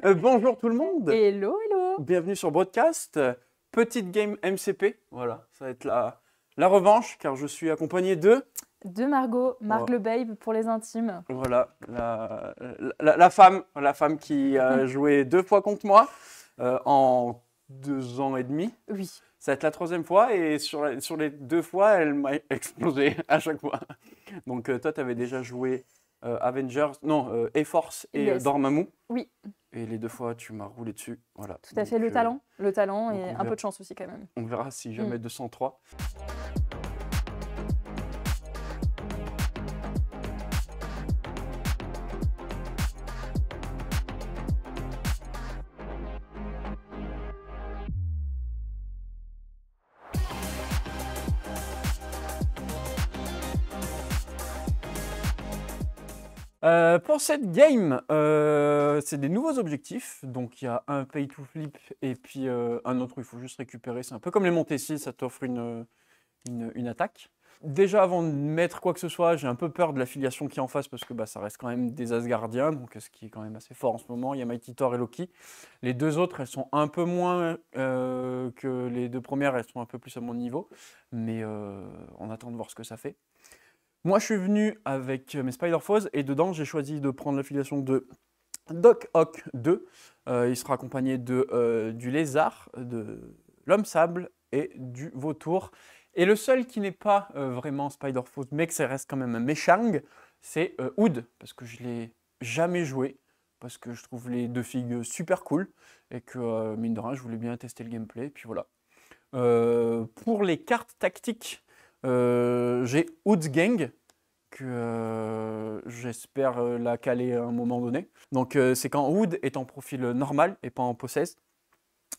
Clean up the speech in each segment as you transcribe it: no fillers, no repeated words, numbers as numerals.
Bonjour tout le monde, Hello, hello. bienvenue sur Broadcast. Petite game MCP, voilà, ça va être la revanche car je suis accompagné de, De Margot, Marc Oh. le Babe pour les intimes. voilà, la femme qui a joué 2 fois contre moi en 2 ans et demi. Oui, Ça va être la troisième fois et sur les 2 fois, elle m'a explosé à chaque fois. Donc toi, tu avais déjà joué Avengers, non, A-Force et Yes. Dormammu. oui, Et les 2 fois, tu m'as roulé dessus. Voilà. tout à fait, Donc, le talent donc et on un peu verra. de chance aussi quand même. On verra si jamais 203. Pour cette game, c'est des nouveaux objectifs. Donc il y a un pay to flip et puis un autre où il faut juste récupérer. C'est un peu comme les Montessi, ça t'offre une attaque. Déjà avant de mettre quoi que ce soit, j'ai un peu peur de l'affiliation qui est en face parce que ça reste quand même des Asgardiens, donc ce qui est quand même assez fort en ce moment. Il y a Mighty Thor et Loki. Les deux autres, elles sont un peu moins que les deux premières, elles sont un peu plus à mon niveau. Mais on attend de voir ce que ça fait. Moi, je suis venu avec mes Spider-Foes et dedans, j'ai choisi de prendre l'affiliation de Doc Ock 2. Il sera accompagné du lézard, de l'homme-sable et du vautour. Et le seul qui n'est pas vraiment Spider-Foes, mais que ça reste quand même un méchang, c'est Hood, parce que je ne l'ai jamais joué, parce que je trouve les deux figues super cool, et que, mine de rien, je voulais bien tester le gameplay, et puis voilà. Pour les cartes tactiques, j'ai Hood's Gang, que j'espère la caler à un moment donné. Donc c'est quand Hood est en profil normal et pas en possess.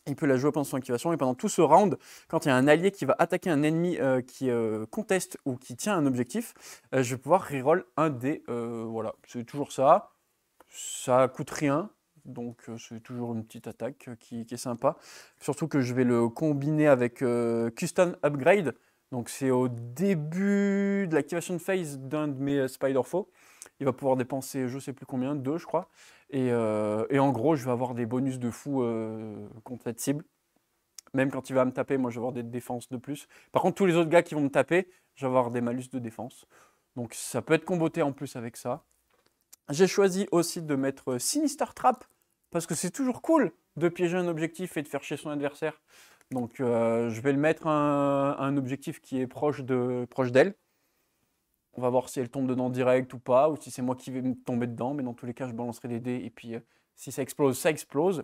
Il peut la jouer pendant son activation et pendant tout ce round, quand il y a un allié qui va attaquer un ennemi qui conteste ou qui tient un objectif, je vais pouvoir reroll un dé. Voilà, c'est toujours ça. Ça coûte rien. Donc c'est toujours une petite attaque qui est sympa. Surtout que je vais le combiner avec Custom Upgrade. Donc c'est au début de l'activation de phase d'un de mes Spider-Foes. Il va pouvoir dépenser je sais plus combien, 2 je crois. Et en gros je vais avoir des bonus de fou contre cette cible. Même quand il va me taper, moi je vais avoir des défenses de plus. Par contre tous les autres gars qui vont me taper, je vais avoir des malus de défense. Donc ça peut être comboté en plus avec ça. J'ai choisi aussi de mettre Sinister Trap parce que c'est toujours cool de piéger un objectif et de faire chier son adversaire. Donc je vais le mettre à un objectif qui est proche d'elle. On va voir si elle tombe dedans direct ou pas, ou si c'est moi qui vais me tomber dedans. Mais dans tous les cas, je balancerai des dés et puis si ça explose, ça explose.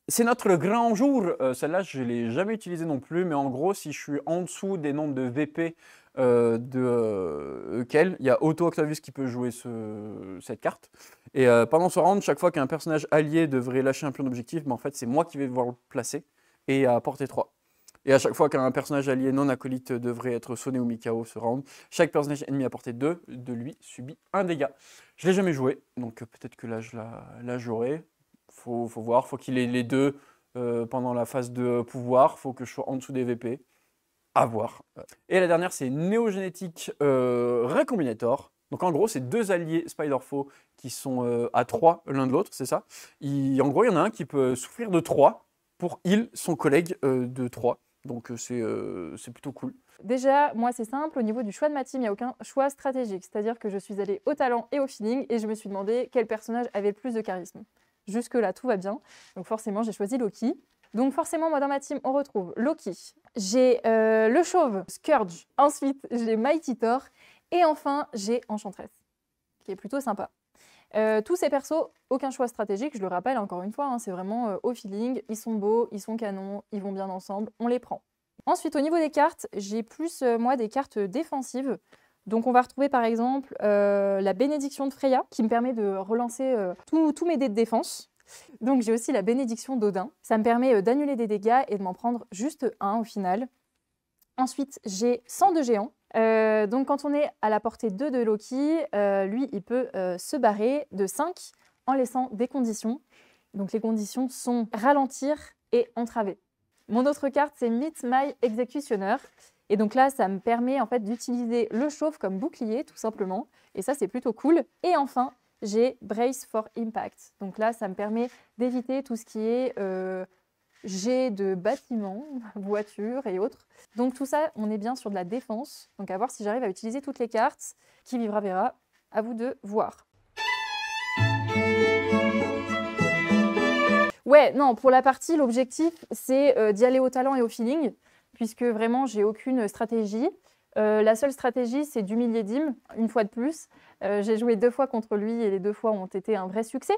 C'est notre grand jour. Celle-là, je ne l'ai jamais utilisée non plus. Mais en gros, si je suis en dessous des nombres de VP Kel, il y a Otto Octavius qui peut jouer cette carte. Et pendant ce round, chaque fois qu'un personnage allié devrait lâcher un pion d'objectif, en fait, c'est moi qui vais devoir le placer et à portée 3. Et à chaque fois qu'un personnage allié non acolyte devrait être sonné ou mis KO ce round, chaque personnage ennemi à portée 2 de lui subit un dégât. Je ne l'ai jamais joué, donc peut-être que là je la jouerai. Faut voir, faut qu'il ait les deux pendant la phase de pouvoir, faut que je sois en dessous des VP. À voir. Et la dernière, c'est Néogénétique Recombinator. Donc en gros, c'est deux alliés Spider-Foes qui sont à 3 l'un de l'autre, c'est ça. En gros, il y en a un qui peut souffrir de 3 pour heal son collègue de 3. Donc c'est plutôt cool. Déjà, moi c'est simple, au niveau du choix de ma team, il n'y a aucun choix stratégique. C'est-à-dire que je suis allée au talent et au feeling et je me suis demandé quel personnage avait le plus de charisme. Jusque-là, tout va bien. Donc forcément, j'ai choisi Loki. Donc forcément, moi dans ma team, on retrouve Loki. J'ai le chauve, Scourge. Ensuite, j'ai Mighty Thor. Et enfin, j'ai Enchantress, qui est plutôt sympa. Tous ces persos, aucun choix stratégique, je le rappelle encore une fois, c'est vraiment au feeling. Ils sont beaux, ils sont canons, ils vont bien ensemble, on les prend. Ensuite, au niveau des cartes, j'ai plus, moi, des cartes défensives. Donc on va retrouver par exemple la bénédiction de Freya, qui me permet de relancer tous mes dés de défense. Donc j'ai aussi la bénédiction d'Odin. Ça me permet d'annuler des dégâts et de m'en prendre juste un au final. Ensuite, j'ai Sang de géant. Donc quand on est à la portée 2 de Loki, lui, il peut se barrer de 5 en laissant des conditions. Donc les conditions sont ralentir et entraver. Mon autre carte, c'est Meet My Executioner. Et donc là, ça me permet en fait d'utiliser le chauve comme bouclier, tout simplement. Et ça, c'est plutôt cool. Et enfin, j'ai Brace for Impact. Donc là, ça me permet d'éviter tout ce qui est jet de bâtiments, voitures et autres. Donc tout ça, on est bien sur de la défense. Donc à voir si j'arrive à utiliser toutes les cartes. Qui vivra verra. À vous de voir. Ouais, non, pour la partie, l'objectif, c'est d'y aller au talent et au feeling, puisque vraiment, j'ai aucune stratégie. La seule stratégie, c'est d'humilier Dim, une fois de plus. J'ai joué 2 fois contre lui et les 2 fois ont été un vrai succès.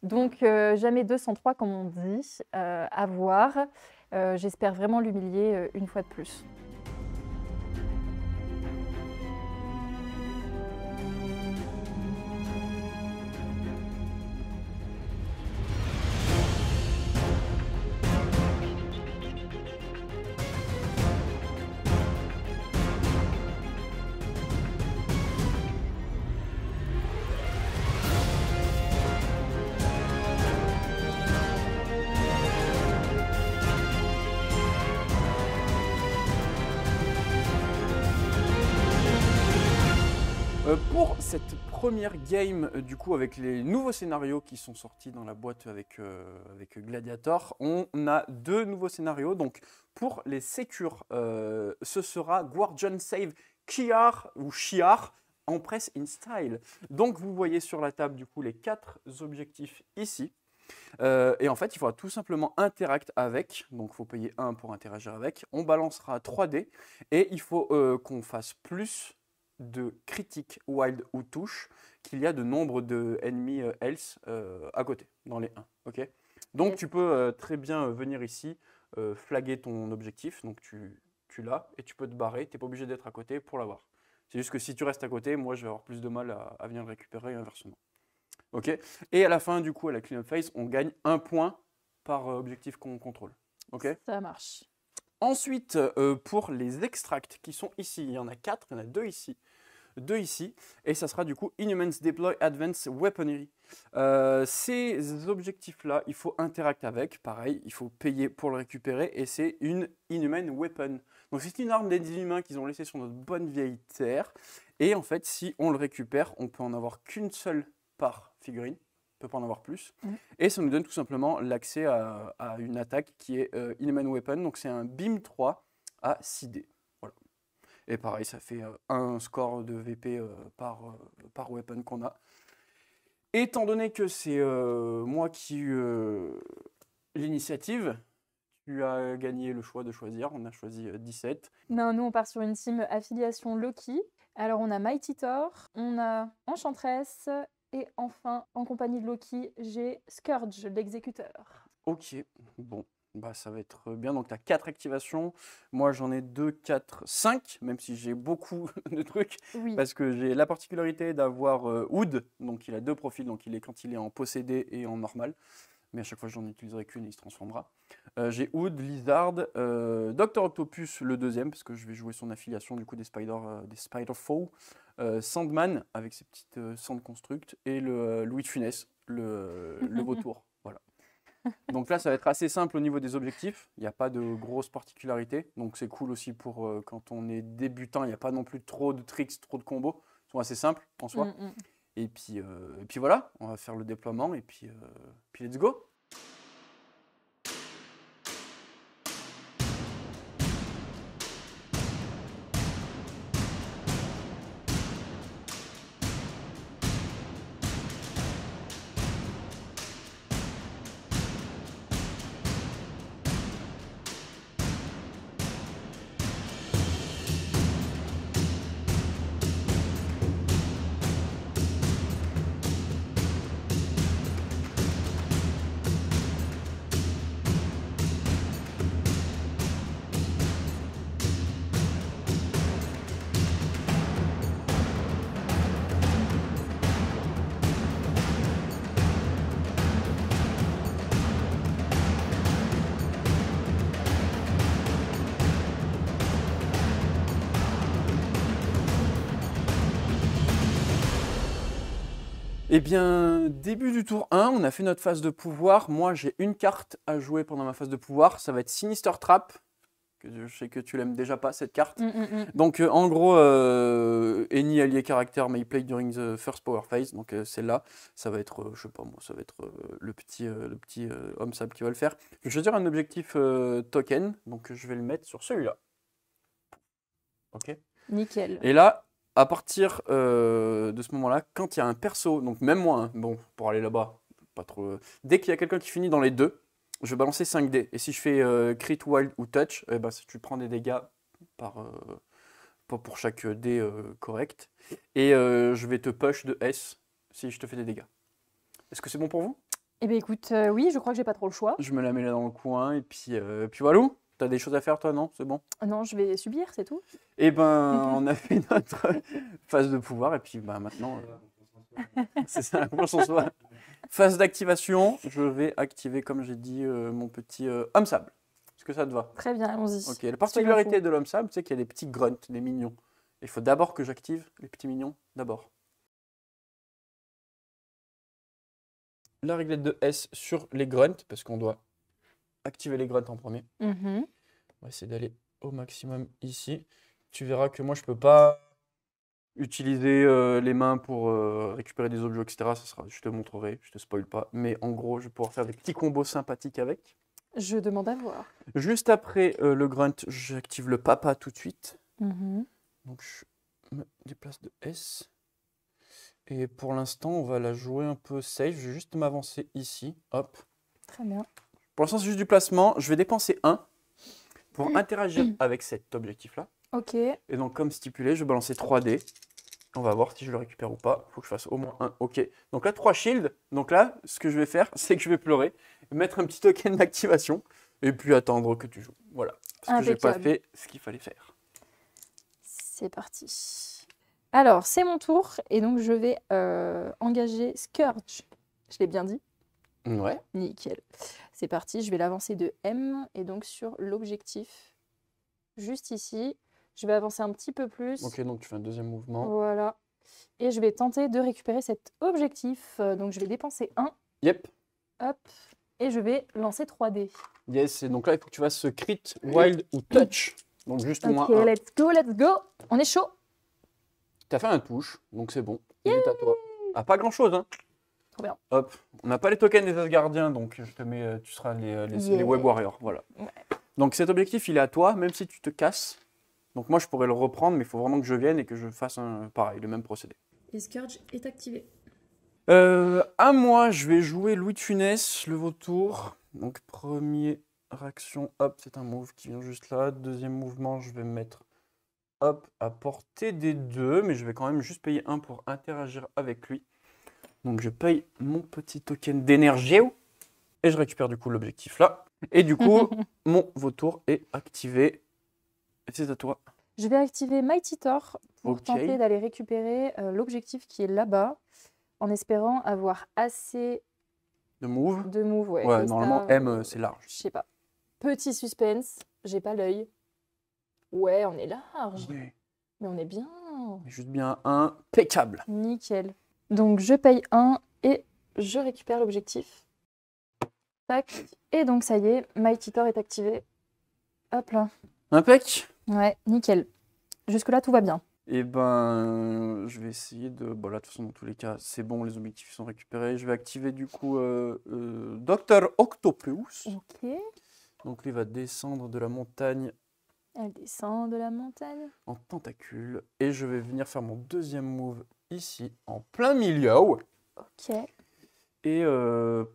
Donc, jamais 203, comme on dit, à voir. J'espère vraiment l'humilier une fois de plus. Pour cette première game, du coup, avec les nouveaux scénarios qui sont sortis dans la boîte avec Gladiator, on a 2 nouveaux scénarios. Donc, pour les sécures, ce sera Guardian Save Kiar ou Shiar en press in style. Donc, vous voyez sur la table, du coup, les 4 objectifs ici. Et en fait, il faudra tout simplement interact avec. Donc, il faut payer 1 pour interagir avec. On balancera 3 dés et il faut qu'on fasse plus de critique, wild ou touche qu'il y a de nombre d'ennemis else à côté, dans les 1. Okay, donc tu peux très bien venir ici, flaguer ton objectif, donc tu l'as, et tu peux te barrer, tu n'es pas obligé d'être à côté pour l'avoir. C'est juste que si tu restes à côté, moi je vais avoir plus de mal à venir le récupérer et inversement. Okay, et à la fin, du coup, à la clean-up phase, on gagne 1 point par objectif qu'on contrôle. Okay, ça marche. Ensuite, pour les extracts qui sont ici, il y en a 4, il y en a 2 ici. 2 ici, et ça sera du coup Inhumans Deploy Advanced Weaponry. Ces objectifs-là, il faut interact avec, pareil, il faut payer pour le récupérer, et c'est une Inhuman Weapon. Donc c'est une arme des humains qu'ils ont laissée sur notre bonne vieille terre, et en fait, si on le récupère, on peut en avoir qu'une seule par figurine, on peut pas en avoir plus, et ça nous donne tout simplement l'accès à une attaque qui est Inhuman Weapon, donc c'est un BIM 3 à 6D. Et pareil, ça fait un score de VP par weapon qu'on a. Étant donné que c'est moi qui ai eu l'initiative, tu as gagné le choix de choisir. On a choisi 17. Non, nous, on part sur une team affiliation Loki. Alors, on a Mighty Thor, on a Enchantress, et enfin, en compagnie de Loki, j'ai Scourge, l'exécuteur. Ok, bon. Bah, ça va être bien. Donc, tu as 4 activations. Moi, j'en ai 2, 4, 5, même si j'ai beaucoup de trucs. Oui. Parce que j'ai la particularité d'avoir Oud. Donc, il a 2 profils. Donc, quand il est en possédé et en normal. Mais à chaque fois, j'en utiliserai qu'une et il se transformera. J'ai Oud, Lizard, Dr Octopus, le deuxième, parce que je vais jouer son affiliation du coup des Spider-Foe. Sandman, avec ses petites Sand Construct. Et le Louis de Funès, le vautour. Voilà. Donc là, ça va être assez simple au niveau des objectifs. Il n'y a pas de grosses particularités. Donc c'est cool aussi pour quand on est débutant. Il n'y a pas non plus trop de tricks, trop de combos. Ils sont assez simples en soi. Et puis voilà, on va faire le déploiement et puis let's go. Eh bien, début du tour 1, on a fait notre phase de pouvoir. Moi, j'ai une carte à jouer pendant ma phase de pouvoir. Ça va être Sinister Trap, que je sais que tu l'aimes déjà pas, cette carte. Mm. Donc, en gros, any allié character may play during the first power phase. Donc, celle-là, ça va être, je sais pas moi, ça va être le petit homme sable qui va le faire. Je vais choisir un objectif token, donc je vais le mettre sur celui-là. Ok. Nickel. Et là, à partir de ce moment-là, quand il y a un perso, donc même moi, hein, bon, pour aller là-bas, pas trop. Dès qu'il y a quelqu'un qui finit dans les deux, je vais balancer 5 dés. Et si je fais crit, wild ou touch, eh ben, tu prends des dégâts pas pour chaque dé correct. Et je vais te push de S si je te fais des dégâts. Est-ce que c'est bon pour vous? Eh bien écoute, oui, je crois que j'ai pas trop le choix. Je me la mets là dans le coin et puis voilà. T'as des choses à faire toi, non? C'est bon? Non, je vais subir, c'est tout. Eh ben, on a fait notre phase de pouvoir et puis bah, maintenant, c'est ça, la confiance en soi. Phase d'activation, je vais activer, comme j'ai dit, mon petit homme sable. Est-ce que ça te va? Très bien, allons-y. Ok, la particularité de l'homme sable, c'est qu'il y a des petits grunts, des mignons. Il faut d'abord que j'active les petits mignons, d'abord. La réglette de S sur les grunts, parce qu'on doit activer les grunts en premier. Mhm. On va essayer d'aller au maximum ici. Tu verras que moi, je peux pas utiliser les mains pour récupérer des objets, etc. Ça sera, je te montrerai, je te spoil pas. Mais en gros, je vais pouvoir faire des petits combos sympathiques avec. Je demande à voir. Juste après le grunt, j'active le papa tout de suite. Mhm. Donc je me déplace de S. Et pour l'instant, on va la jouer un peu safe. Je vais juste m'avancer ici. Hop. Très bien. Pour l'instant, c'est juste du placement. Je vais dépenser 1 pour interagir avec cet objectif-là. Ok. Et donc, comme stipulé, je vais balancer 3 dés. On va voir si je le récupère ou pas. Il faut que je fasse au moins 1. Ok. Donc là, 3 shields. Donc là, ce que je vais faire, c'est que je vais pleurer, mettre un petit token d'activation et puis attendre que tu joues. Voilà. Parce que j'ai pas fait ce qu'il fallait faire. C'est parti. Alors, c'est mon tour et donc je vais engager Scourge. Je l'ai bien dit? Ouais. Nickel. C'est parti, je vais l'avancer de M et donc sur l'objectif, juste ici. Je vais avancer un petit peu plus. Ok, donc tu fais un deuxième mouvement. Voilà. Et je vais tenter de récupérer cet objectif. Donc je vais dépenser 1. Yep. Hop. Et je vais lancer 3 dés. Yes, et donc là, il faut que tu fasses ce crit, wild ou touch. Donc juste au moins Ok, 1. let's go. On est chaud. Tu as fait un touche, donc c'est bon. Il est à toi. Ah, pas grand-chose, hein. Trop bien. Hop. On n'a pas les tokens des Asgardiens, donc je te mets, tu seras les Web Warriors. Voilà. Ouais. Donc cet objectif, il est à toi, même si tu te casses. Donc moi, je pourrais le reprendre, mais il faut vraiment que je vienne et que je fasse pareil, le même procédé. Et Scourge est activé. À moi, je vais jouer Louis de Funès, le vautour. Donc première action, hop, c'est un move qui vient juste là. Deuxième mouvement, je vais me mettre, hop, à portée des 2, mais je vais quand même juste payer 1 pour interagir avec lui. Donc je paye mon petit token d'énergie et je récupère du coup l'objectif là. Et du coup, mon vautour est activé. Et c'est à toi. Je vais activer Mighty Thor pour Ok. tenter d'aller récupérer l'objectif qui est là-bas, en espérant avoir assez De move. de move. Ouais, Ouais, que normalement, ça, M, c'est large. je sais pas. Petit suspense, j'ai pas l'œil. Ouais, on est large, Ouais. mais on est bien. Juste bien impeccable. Nickel. Donc je paye 1 et je récupère l'objectif. Tac. Et donc ça y est, Mighty Thor est activé. Hop là. Impec. Ouais, nickel. Jusque-là, tout va bien. Et ben, je vais essayer de... Bon là, de toute façon, dans tous les cas, c'est bon, les objectifs sont récupérés. Je vais activer du coup Dr Octopus. Ok. Donc lui va descendre de la montagne Elle descend de la montagne. en tentacule. Et je vais venir faire mon deuxième move ici, en plein milieu. Ok. Et je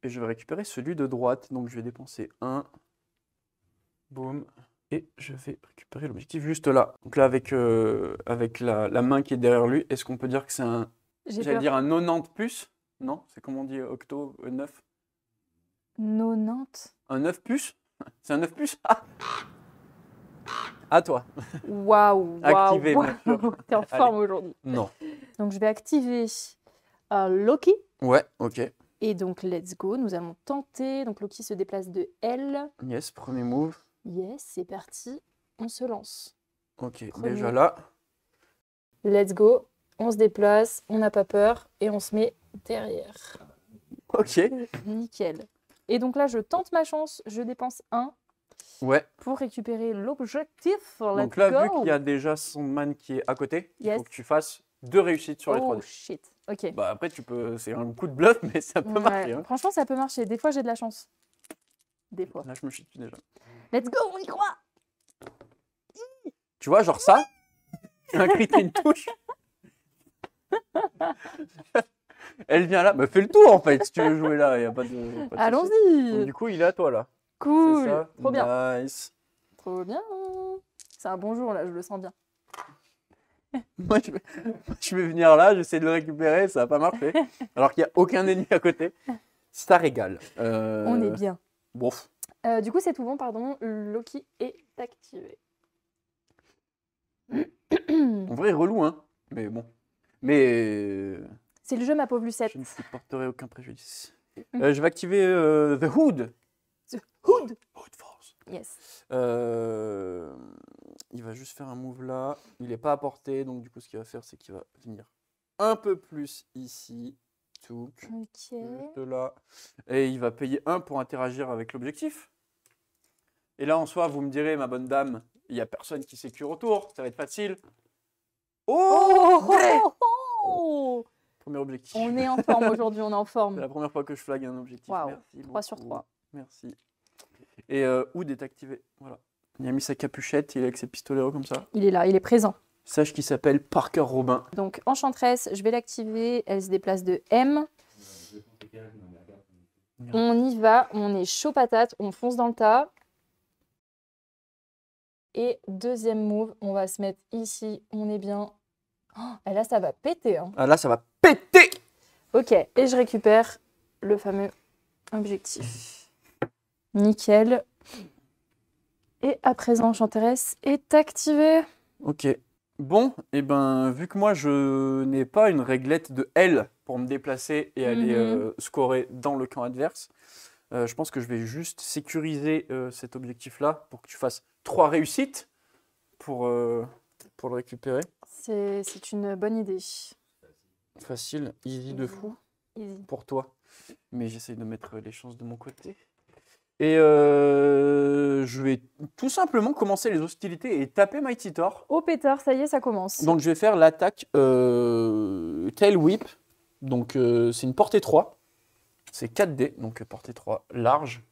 vais récupérer celui de droite. Donc je vais dépenser 1. Boum. Et je vais récupérer l'objectif juste là. Donc là, avec la main qui est derrière lui, est-ce qu'on peut dire que c'est un... J'ai J'allais peur. dire un 90 plus? Non? C'est comment on dit octo, 9? 90. Un 9 plus? C'est un 9 plus? Ah! À toi. Waouh. Activé, Waouh. bien sûr. T'es en forme aujourd'hui. Non. Donc je vais activer Loki. Ouais, ok. Et donc let's go. Nous allons tenter. Donc Loki se déplace de L. Yes, premier move. Yes, c'est parti. On se lance. Ok, Premier. déjà là. Let's go. On se déplace. On n'a pas peur. Et on se met derrière. Ok. Nickel. Et donc là, je tente ma chance. Je dépense 1. Ouais. pour récupérer l'objectif. Let's Donc là, vu go. qu'il y a déjà Sandman qui est à côté, il Yes. faut que tu fasses 2 réussites sur les 3 Oh dés. shit. Ok. Bah après, c'est un coup de bluff, mais ça peut Ouais, marcher. Hein. franchement, ça peut marcher. Des fois, j'ai de la chance. Des fois. Là, je me chie dessus déjà. Let's go, on y croit. Tu vois, genre ça, un crit et une touche. Elle vient là, bah fais le tour en fait, si tu veux jouer là, il n'y a pas de. Pas de souci. Donc, Allons-y. du coup, il est à toi là. Cool. C'est ça. Trop bien. Nice. Trop bien. C'est un bon jour là, je le sens bien. Moi, je vais venir là, j'essaie de le récupérer, ça va pas marcher. Alors qu'il n'y a aucun ennemi à côté. Ça régale. On est bien. Bon. Du coup, c'est tout bon, pardon. Loki est activé. En vrai, relou, hein. Mais bon. Mais C'est le jeu, ma pauvre Lucette. je ne te porterai aucun préjudice. Je vais activer The Hood. The Hood. Hood Force. Yes. Il va juste faire un move là. Il n'est pas à portée, donc du coup, ce qu'il va faire, c'est qu'il va venir un peu plus ici. Tout. Ok. Juste là. Et il va payer 1 pour interagir avec l'objectif. Et là, en soi, vous me direz, ma bonne dame, il n'y a personne qui sécure autour. Ça va être facile. Oh, vrai. Oh. Premier objectif. On est en forme aujourd'hui, on est en C'est forme. la première fois que je flag un objectif. Waouh, Merci 3 sur beaucoup. 3. Merci. Et Hood est activé. Voilà. Il a mis sa capuchette, il est avec ses pistoleros comme ça. Il est là, il est présent. Sache qu'il s'appelle Parker Robin. Donc, Enchantress, je vais l'activer. Elle se déplace de M. On y va, on est chaud patate, on fonce dans le tas. Et deuxième move, on va se mettre ici, on est bien. Oh, et là, ça va péter. Hein. Ah là, ça va péter. Ok, et je récupère le fameux objectif. Nickel. Et à présent, Enchantress est activée. Ok. Bon, et ben, vu que moi, je n'ai pas une réglette de L pour me déplacer et aller scorer dans le camp adverse, je pense que je vais juste sécuriser cet objectif-là pour que tu fasses 3 réussites pour le récupérer. C'est une bonne idée. Facile, easy de fou Easy. pour toi. Mais j'essaye de mettre les chances de mon côté. Et je vais tout simplement commencer les hostilités et taper Mighty Thor. Oh pétard, ça y est, ça commence. Donc je vais faire l'attaque Tail Whip. Donc c'est une portée 3. C'est 4D, donc portée 3 large.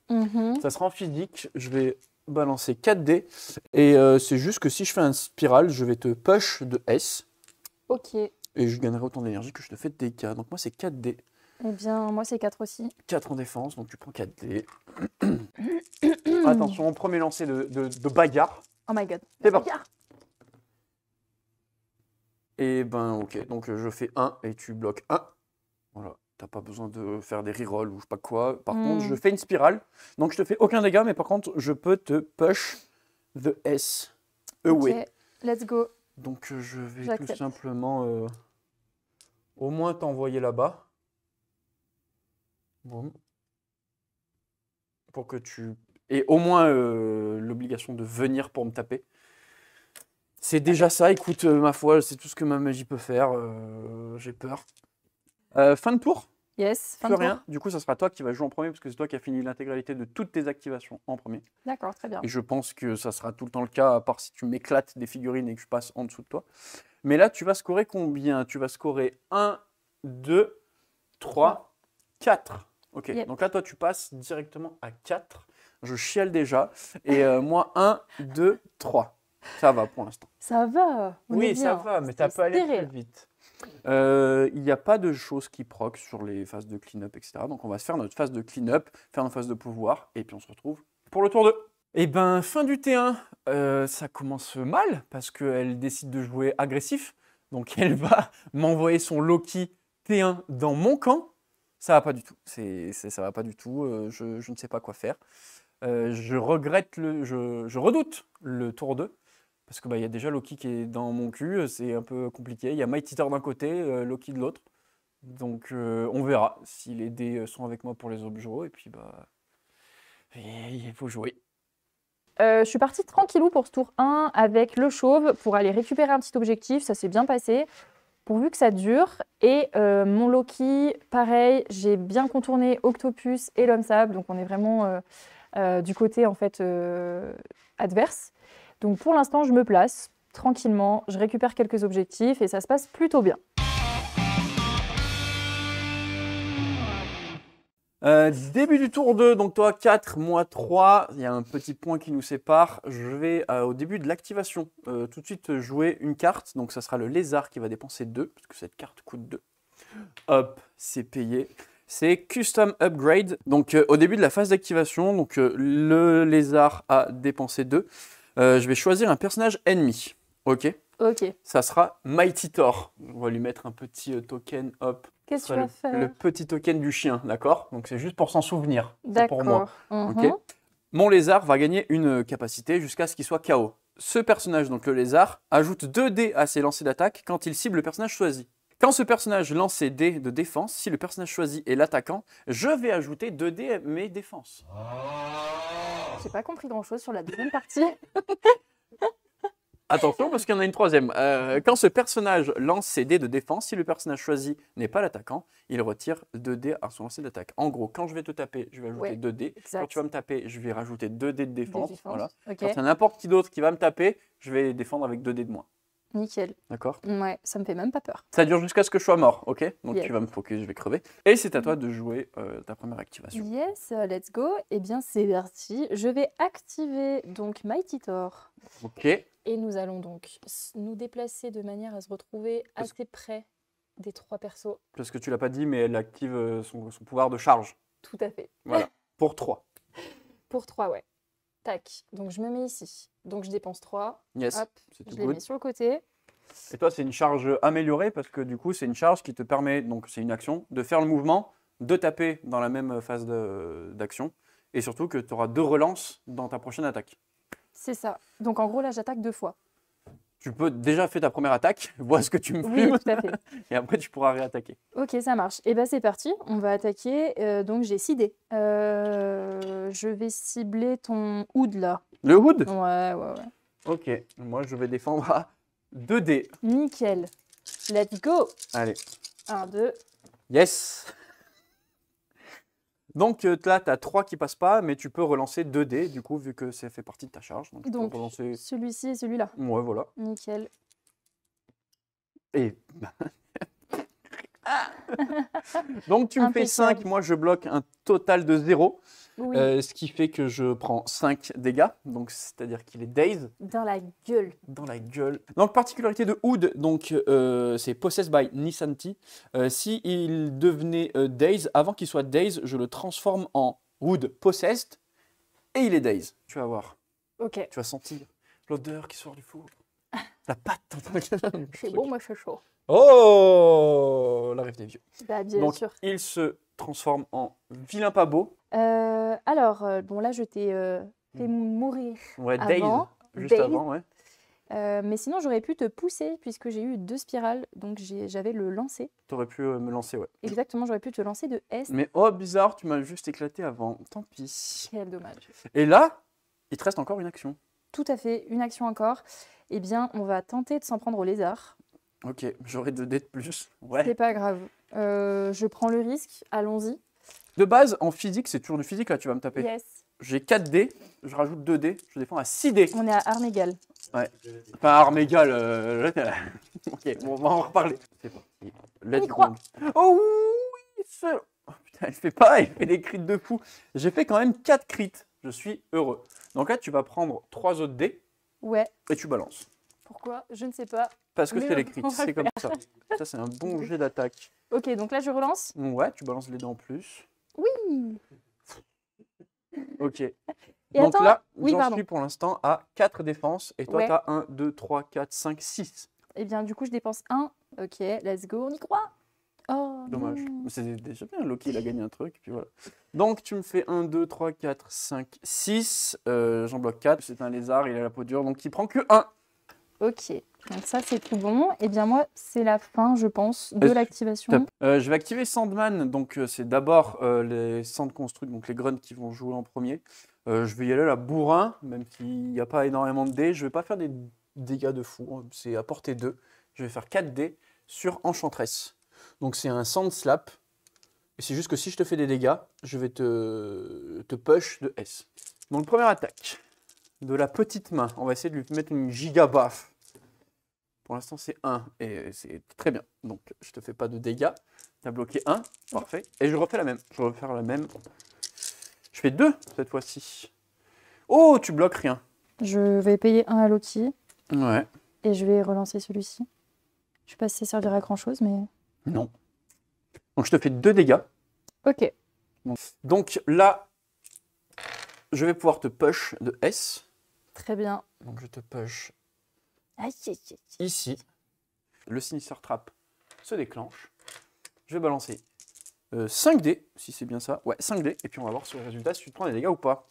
Ça sera en physique. Je vais balancer 4D. Et c'est juste que si je fais un spiral, je vais te push de S. Ok. Et je gagnerai autant d'énergie que je te fais de dégâts. Donc moi c'est 4D. Eh bien, moi, c'est 4 aussi. 4 en défense, donc tu prends 4D. Attention, premier lancer de bagarre. Oh my god. C'est parti. Et ben ok, donc je fais 1 et tu bloques 1. Voilà, t'as pas besoin de faire des rerolls ou je sais pas quoi. Par contre, je fais une spirale, donc je te fais aucun dégât, mais par contre, je peux te push the S away. Ok, let's go. Donc je vais tout J'accepte. simplement au moins t'envoyer là-bas. Boum. Pour que tu aies au moins l'obligation de venir pour me taper. C'est déjà ça, écoute, ma foi, c'est tout ce que ma magie peut faire. J'ai peur. Fin de tour, Yes, fin plus de tour. rien. Du coup, ça sera toi qui vas jouer en premier parce que c'est toi qui as fini l'intégralité de toutes tes activations en premier. D'accord, très bien. Et je pense que ça sera tout le temps le cas, à part si tu m'éclates des figurines et que je passe en dessous de toi. Mais là, tu vas scorer combien? Tu vas scorer 1, 2, 3, 4. Ok, Yep. donc là, toi, tu passes directement à 4. Je chiale déjà. Et moi, 1, 2, 3. Ça va pour l'instant. Ça va. On est Oui, ça bien. va, mais ça peut aller serré. plus vite. Il n'y a pas de choses qui proc sur les phases de clean-up, etc. Donc on va se faire notre phase de clean-up, faire notre phase de pouvoir, et puis on se retrouve pour le tour 2. Et ben, fin du T1, ça commence mal, parce qu'elle décide de jouer agressif. Donc elle va m'envoyer son Loki T1 dans mon camp. Ça va pas du tout. Ça va pas du tout. Je ne sais pas quoi faire. Je redoute le tour 2. Parce que y a déjà Loki qui est dans mon cul, c'est un peu compliqué. Il y a Mighty Thor d'un côté, Loki de l'autre. Donc on verra si les dés sont avec moi pour les objets. Et puis il faut jouer. Je suis partie tranquillou pour ce tour 1 avec le chauve pour aller récupérer un petit objectif. Ça s'est bien passé, pourvu que ça dure. Et mon Loki, pareil, j'ai bien contourné Octopus et l'homme sable. Donc on est vraiment du côté en fait adverse. Donc pour l'instant, je me place tranquillement, je récupère quelques objectifs et ça se passe plutôt bien. Début du tour 2, donc toi 4, moi 3, il y a un petit point qui nous sépare. Je vais au début de l'activation tout de suite jouer une carte, donc ça sera le lézard qui va dépenser 2, parce que cette carte coûte 2. Hop, c'est payé. C'est Custom Upgrade, donc au début de la phase d'activation, donc le lézard a dépensé 2. Je vais choisir un personnage ennemi, ok? Ok. Ça sera Mighty Thor. On va lui mettre un petit token, hop. Qu'est-ce que tu vas faire? Le petit token du chien, d'accord? Donc c'est juste pour s'en souvenir. C'est pour moi. D'accord. Ok. Mon lézard va gagner une capacité jusqu'à ce qu'il soit KO. Ce personnage, donc le lézard, ajoute 2 dés à ses lancers d'attaque quand il cible le personnage choisi. Quand ce personnage lance ses dés de défense, si le personnage choisi est l'attaquant, je vais ajouter 2 dés à mes défenses. J'ai pas compris grand-chose sur la deuxième partie. Attention, parce qu'il y en a une troisième. Quand ce personnage lance ses dés de défense, si le personnage choisi n'est pas l'attaquant, il retire 2 dés à son lancer d'attaque. En gros, quand je vais te taper, je vais ajouter 2 dés. Exact. Quand tu vas me taper, je vais rajouter 2 dés de défense. Voilà. Ok. Quand il y a n'importe qui d'autre qui va me taper, je vais défendre avec 2 dés de moins. Nickel. D'accord? Ouais, ça me fait même pas peur. Ça dure jusqu'à ce que je sois mort, ok? Donc Yes. tu vas me focus, je vais crever. Et c'est à toi de jouer ta première activation. Yes, let's go. Eh bien, c'est parti. Je vais activer donc Mighty Thor. Ok. Et nous allons donc nous déplacer de manière à se retrouver Parce- assez près des 3 persos. Parce que tu l'as pas dit, mais elle active son pouvoir de charge. Tout à fait. Voilà. Pour 3. Pour 3, ouais. Tac. Donc, je me mets ici. Donc, je dépense 3. Yes. Hop, C'est je tout les good. mets sur le côté. Et toi, c'est une charge améliorée parce que du coup, c'est une charge qui te permet, donc c'est une action, de faire le mouvement, de taper dans la même phase d'action et surtout que tu auras 2 relances dans ta prochaine attaque. C'est ça. Donc, en gros, là, j'attaque 2 fois. Tu peux déjà faire ta première attaque, vois ce que tu me Oui, fumes, tout à fait. et après tu pourras réattaquer. Ok, ça marche. Et ben c'est parti. On va attaquer. Donc, j'ai 6 dés. Je vais cibler ton hood, là. Le hood? Ouais. Ok, moi je vais défendre à 2 dés. Nickel. Let's go. Allez, 1, 2. yes. Donc là, tu as 3 qui passent pas, mais tu peux relancer 2 dés, du coup, vu que ça fait partie de ta charge. Donc, tu peux Donc, relancer... celui-ci et celui-là. Ouais, voilà. Nickel. Et... Donc tu me fais Impeccable. 5, moi je bloque un total de 0, Oui, ce qui fait que je prends 5 dégâts, donc c'est-à-dire qu'il est dazed dans la gueule. dans la gueule. Donc particularité de Hood, donc c'est Possessed by Nisanti. Si il devenait dazed, avant qu'il soit dazed, je le transforme en Hood Possessed et il est dazed. Tu vas voir, Ok. tu vas sentir l'odeur qui sort du four. La pâte. C'est bon, moi je suis chaud. Oh, la rêve des vieux. Bah, bien Donc, sûr. il se transforme en vilain pas beau. Alors, bon là je t'ai fait mourir Ouais, avant. Daze. Juste Daze. avant, ouais. Mais sinon j'aurais pu te pousser puisque j'ai eu 2 spirales, donc j'avais le lancer. T'aurais pu me lancer, ouais. Exactement, j'aurais pu te lancer de S. Mais oh, bizarre, tu m'as juste éclaté avant. Tant pis. Quel dommage. Et là, il te reste encore une action. Tout à fait, une action encore. Eh bien, on va tenter de s'en prendre au lézard. Ok, j'aurai 2 dés de plus. C'est Ouais. pas grave. Je prends le risque, allons-y. De base, en physique, c'est toujours du physique, là, tu vas me taper. Yes. J'ai 4 dés, je rajoute 2 dés, je défends à 6 dés. On est à armes égales. Enfin, arme égale. Ok, bon, on va en reparler. C'est parti. Let's y croit. go. Oh oui, oh, putain, elle fait pas, elle fait des crits de fou. J'ai fait quand même 4 crits. Je suis heureux. Donc là, tu vas prendre 3 autres dés Ouais. et tu balances. Pourquoi? Je ne sais pas. Parce que Mais c'est les crits, on va c'est le comme ça. Ça, c'est un bon jet d'attaque. Ok, donc là je relance. Ouais, tu balances les dés en plus. Oui. Ok. Et Donc attends. là, Oui, j'en pardon. suis pour l'instant à 4 défenses. Et toi, Ouais. tu as 1, 2, 3, 4, 5, 6. Eh bien, du coup, je dépense 1. Ok, let's go, on y croit. Oh, Dommage. non. Mais c'est déjà bien, Loki, il a gagné un truc. Puis voilà. Donc, tu me fais 1, 2, 3, 4, 5, 6. J'en bloque 4. C'est un lézard, il a la peau dure, donc il prend que 1. Ok, donc ça c'est tout bon. Eh bien moi, c'est la fin, je pense, de Est-ce- l'activation. Top. Je vais activer Sandman. Donc, c'est d'abord les Sand Construct, donc les grunts qui vont jouer en premier. Je vais y aller à la bourrin, même s'il n'y a pas énormément de dés. Je ne vais pas faire des dégâts de fou. C'est à portée 2. Je vais faire 4 dés sur Enchantress. Donc, c'est un Sand Slap. Et c'est juste que si je te fais des dégâts, je vais te push de S. Donc première attaque de la petite main. On va essayer de lui mettre une giga baffe. Pour l'instant c'est 1 et c'est très bien. Donc je te fais pas de dégâts. Tu as bloqué 1, parfait. Et je refais la même. Je vais refaire la même. Je fais 2 cette fois-ci. Oh, tu bloques rien. Je vais payer 1 à Loki Ouais. et je vais relancer celui-ci. Je sais pas si ça servira à grand chose, mais. Non. Donc je te fais 2 dégâts. Ok. Donc là, je vais pouvoir te push de S. Très bien. Donc je te push Aïe, aïe, aïe. ici. Le Sinister Trap se déclenche. Je vais balancer 5 dés, si c'est bien ça. Ouais, 5 dés. Et puis on va voir sur le résultat si tu te prends des dégâts ou pas.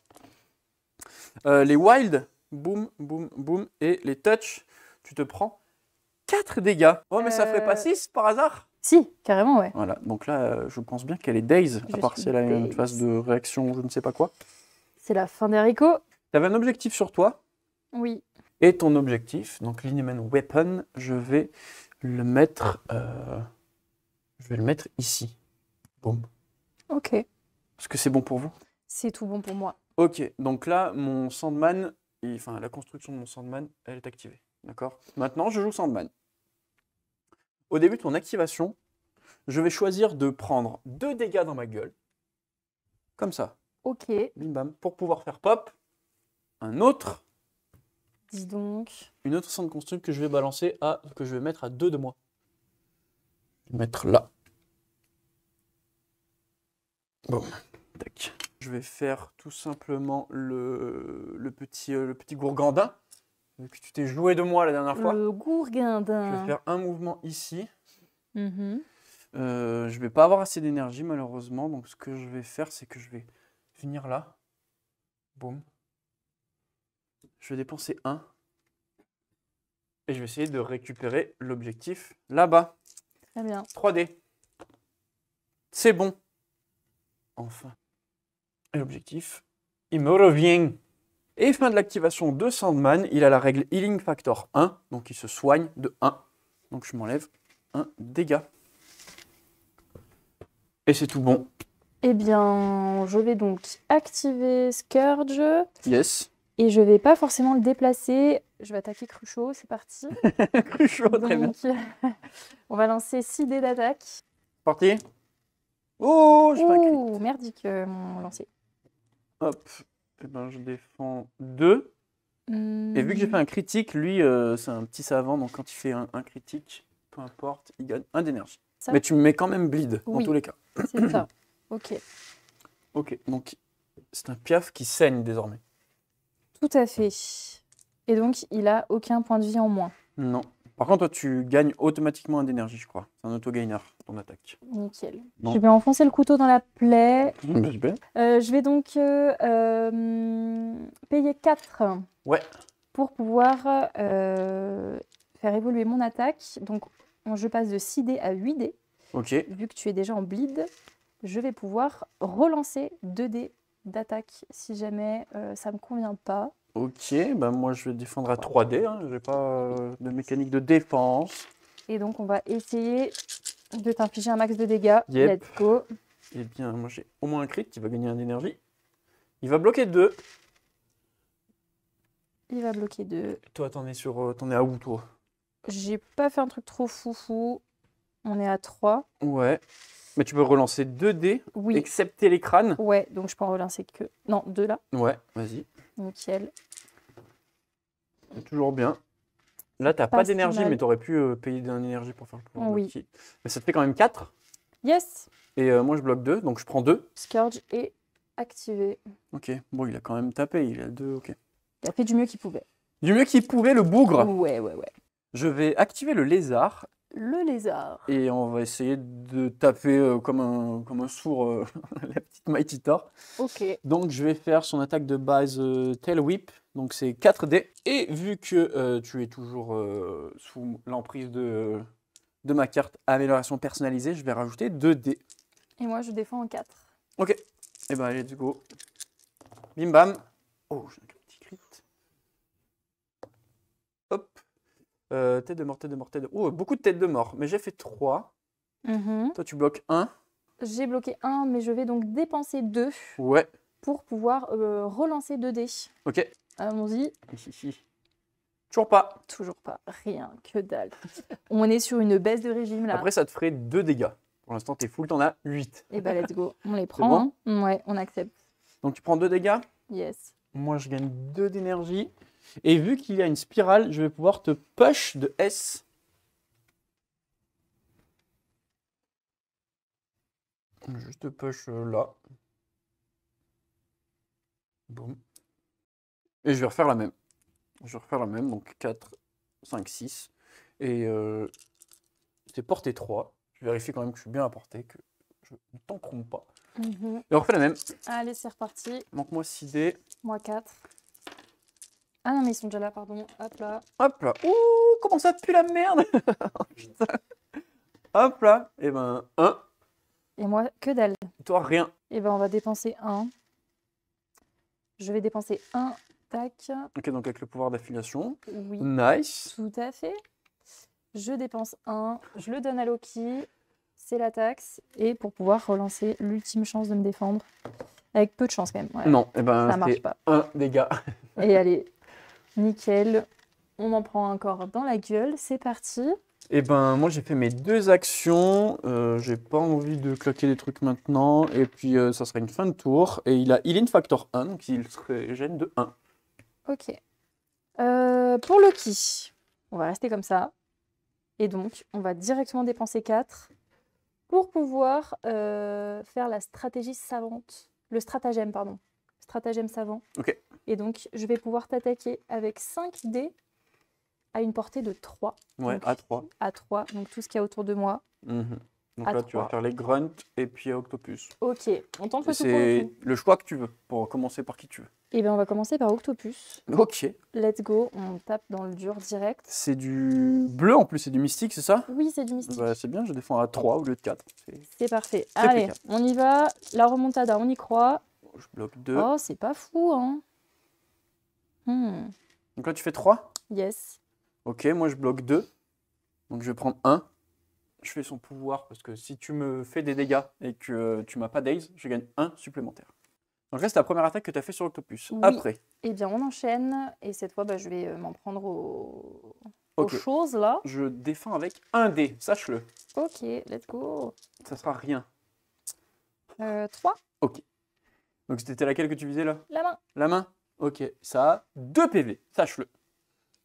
Les Wild, boum, boum, boum. Et les Touch, tu te prends 4 dégâts. Oh, mais ça ferait pas 6 par hasard? Si, carrément, ouais. Voilà, donc là, je pense bien qu'elle est daze, à Je part suis si elle a une daze. phase de réaction, je ne sais pas quoi. C'est la fin des haricots. Tu avais un objectif sur toi, Oui. et ton objectif, donc Lineman Weapon, je vais le mettre ici. Boum. Ok. Est-ce que c'est bon pour vous? C'est tout bon pour moi. Ok, donc là, mon Sandman, enfin la construction de mon Sandman, elle est activée. D'accord? Maintenant, je joue Sandman. Au début de ton activation, je vais choisir de prendre 2 dégâts dans ma gueule. Comme ça. Ok. Bim bam. Pour pouvoir faire pop un autre, Dis donc. une autre Sand Construct que je vais balancer que je vais mettre à 2 de moi. Je vais mettre là. Bon. Tac. Je vais faire tout simplement le petit gourgandin. Vu que tu t'es joué de moi la dernière fois. Le Je vais gourgandin. faire un mouvement ici. Mhm. Je vais pas avoir assez d'énergie malheureusement. Donc ce que je vais faire, c'est que je vais venir là. Boum. Je vais dépenser 1. Et je vais essayer de récupérer l'objectif là-bas. Très bien. 3D. C'est bon. Enfin. Et l'objectif, il me revient. Et fin de l'activation de Sandman, il a la règle Healing Factor 1. Donc il se soigne de 1. Donc je m'enlève un dégât. Et c'est tout bon. Eh bien, je vais donc activer Scourge Yes. et je vais pas forcément le déplacer. Je vais attaquer Cruchot, c'est parti. Cruchot, très bien. Donc, on va lancer 6 dés d'attaque. Parti. Oh, je fais un crit. Ouh, merdique mon lancer. Hop. Et ben, je défends 2. Et vu que j'ai fait un critique, lui, c'est un petit savant. Donc quand il fait un critique, peu importe, il gagne 1 d'énergie. Ça Mais tu me mets quand même bleed, dans Oui. tous les cas. C'est ça. Ok. Ok, donc c'est un piaf qui saigne désormais. Tout à fait. Et donc, il a aucun point de vie en moins. Non. Par contre, toi, tu gagnes automatiquement 1 d'énergie, je crois. C'est un auto-gainer, ton attaque. Nickel. Non. Je vais enfoncer le couteau dans la plaie. Super. Je vais donc payer 4 Ouais. pour pouvoir faire évoluer mon attaque. Donc, je passe de 6 dés à 8 dés. Ok. Vu que tu es déjà en bleed, je vais pouvoir relancer 2 dés d'attaque si jamais ça ne me convient pas. Ok, bah moi je vais défendre à 3D. Hein. J'ai pas de mécanique de défense. Et donc, on va essayer de t'infliger un max de dégâts. Yep. Let's go. Eh bien, moi j'ai au moins un crit qui va gagner 1 d'énergie. Il va bloquer 2. Il va bloquer 2. Toi, t'en es à où, toi? J'ai pas fait un truc trop foufou. On est à 3. Ouais. Mais tu peux relancer 2 dés, Oui. excepté les crânes. Ouais, donc je peux en relancer que... Non, 2 là. Ouais, vas-y. Nickel. C'est toujours bien. Là, t'as pas si d'énergie, mal. mais t'aurais pu payer de l'énergie pour faire le pouvoir Oui. bloquer. Mais ça te fait quand même 4. Yes. Et moi, je bloque 2, donc je prends 2. Scourge est activé. Ok. Bon, il a quand même tapé. Il a 2, ok. Il a fait du mieux qu'il pouvait. Du mieux qu'il pouvait, le bougre. Ouais. Je vais activer le lézard. Le lézard. Et on va essayer de taper comme un sourd la petite Mighty Thor. Ok. Donc je vais faire son attaque de base Tail Whip. Donc c'est 4D. Et vu que tu es toujours sous l'emprise de ma carte amélioration personnalisée, je vais rajouter 2D. Et moi, je défends en 4. Ok. Et ben let's go. Bim bam. Oh, j'ai un petit crit. Hop. Tête de mort, tête de mort, tête de... Oh, beaucoup de têtes de mort. Mais j'ai fait 3. Toi, tu bloques 1. J'ai bloqué 1, mais je vais donc dépenser 2 Ouais, pour pouvoir relancer 2 dés. ok. Allons-y. Toujours pas. Toujours pas. Rien. Que dalle. On est sur une baisse de régime là. Après, ça te ferait 2 dégâts. Pour l'instant, t'es full, t'en as 8. Et bah, let's go. On les prend. bon Hein. Ouais, on accepte. Donc, tu prends 2 dégâts. Yes. Moi, je gagne 2 d'énergie. Et vu qu'il y a une spirale, je vais pouvoir te push de S. Juste te push là. Boum. Et je vais refaire la même. Je vais refaire la même, donc 4, 5, 6. Et c'est portée 3. Je vérifie quand même que je suis bien à portée, que je ne t'en trompe pas. Mhm. Et on refait la même. Allez, c'est reparti. Manque-moi 6 dés. Moi 4. Ah non, mais ils sont déjà là, pardon. Hop là. Hop là. Ouh, comment ça pue la merde. Putain. Hop là. Et ben 1. Et moi, que dalle. Toi, rien. Et ben, on va dépenser 1. Je vais dépenser 1. Tac. Ok, donc avec le pouvoir d'affiliation. Oui. Nice. Tout à fait. Je dépense 1. Je le donne à Loki. C'est la taxe. Et pour pouvoir relancer l'ultime chance de me défendre. Avec peu de chance quand même. Ouais. Non, et ben Ça marche c'est pas. 1 dégât. Et allez, nickel. On en prend encore dans la gueule. C'est parti. Et ben moi j'ai fait mes 2 actions. J'ai pas envie de claquer des trucs maintenant. Et puis ça sera une fin de tour. Et il a heal factor 1, donc il se régène de 1. Ok. Pour Loki, on va rester comme ça. Et donc, on va directement dépenser 4 pour pouvoir faire la stratégie savante. Le stratagème, pardon. Stratagème savant. Ok. Et donc, je vais pouvoir t'attaquer avec 5 dés à une portée de 3. Ouais, Donc, à 3. À 3, donc tout ce qu'il y a autour de moi. Donc À là tu vas 3. faire les grunts et puis Octopus. Ok, on tente le tout pour le C'est tout. le choix que tu veux, pour commencer par qui tu veux. Et bien, on va commencer par Octopus. Ok. Let's go, on tape dans le dur direct. C'est du bleu en plus, c'est du mystique, c'est ça? Oui, c'est du mystique. Bah, c'est bien, je défends à 3 au lieu de 4. C'est parfait. Très Allez, efficace. on y va. La remontada, on y croit. Je bloque 2. Oh, c'est pas fou, hein. Donc là tu fais 3. Yes. Ok, moi je bloque 2. Donc je vais prendre 1. Je fais son pouvoir parce que si tu me fais des dégâts et que tu m'as pas daze, je gagne 1 supplémentaire. Donc là c'est la première attaque que tu as fait sur Octopus. Oui. Après. Eh bien, on enchaîne. Et cette fois, bah, je vais m'en prendre aux Ok. choses, là. Je défends avec 1 dé, sache-le. Ok, let's go. Ça sera rien. 3. Ok. Donc c'était laquelle que tu visais là? La main. La main? Ok, ça a 2 PV, sache-le.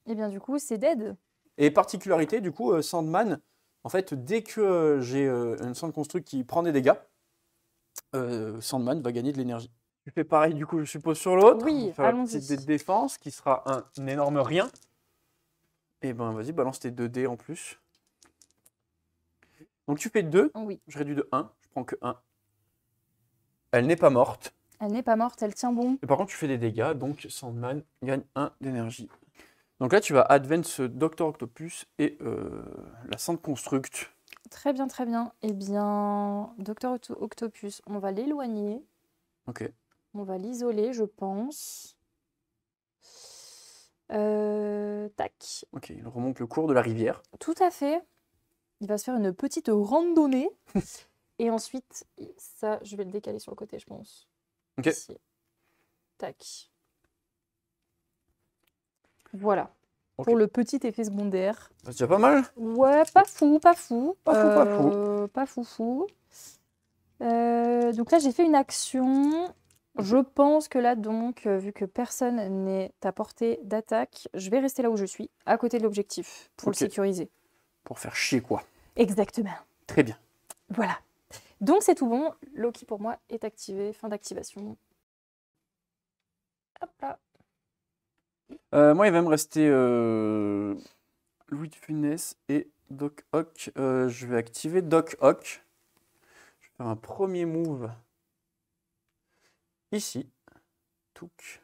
Eh bien, du coup, c'est dead. Et particularité, du coup, Sandman, en fait, dès que j'ai une Sand Construct qui prend des dégâts, Sandman va gagner de l'énergie. Tu fais pareil, du coup, je suppose, sur l'autre. Oui, On va faire la allons-y. petite dé de défense qui sera un énorme rien. Et ben, vas-y, balance tes 2 dés en plus. Donc, tu fais 2. Oui. Je réduis de 1. Je prends que 1. Elle n'est pas morte. Elle n'est pas morte, elle tient bon. Et par contre, tu fais des dégâts, donc Sandman gagne 1 d'énergie. Donc là, tu vas advance Dr Octopus et la Sand Construct. Très bien, très bien. Eh bien, Docteur Octopus, on va l'éloigner. Ok. On va l'isoler, je pense. Tac. Ok, il remonte le cours de la rivière. Tout à fait. Il va se faire une petite randonnée. Et ensuite, ça, je vais le décaler sur le côté, je pense. Ok. Ici. Tac. Voilà. Ok. Pour le petit effet secondaire. C'est déjà pas mal. Ouais, pas fou, pas fou. Pas fou, pas fou. Pas fou, fou. Donc là, j'ai fait une action. Je pense que là, donc, vu que personne n'est à portée d'attaque, je vais rester là où je suis, à côté de l'objectif, pour Ok. le sécuriser. Pour faire chier, quoi. Exactement. Très bien. Voilà. Donc c'est tout bon. Loki pour moi est activé. Fin d'activation. Hop là. Moi, il va me rester Louis de Funès et Doc Ock. Je vais activer Doc Ock. Je vais faire un premier move ici. Touc.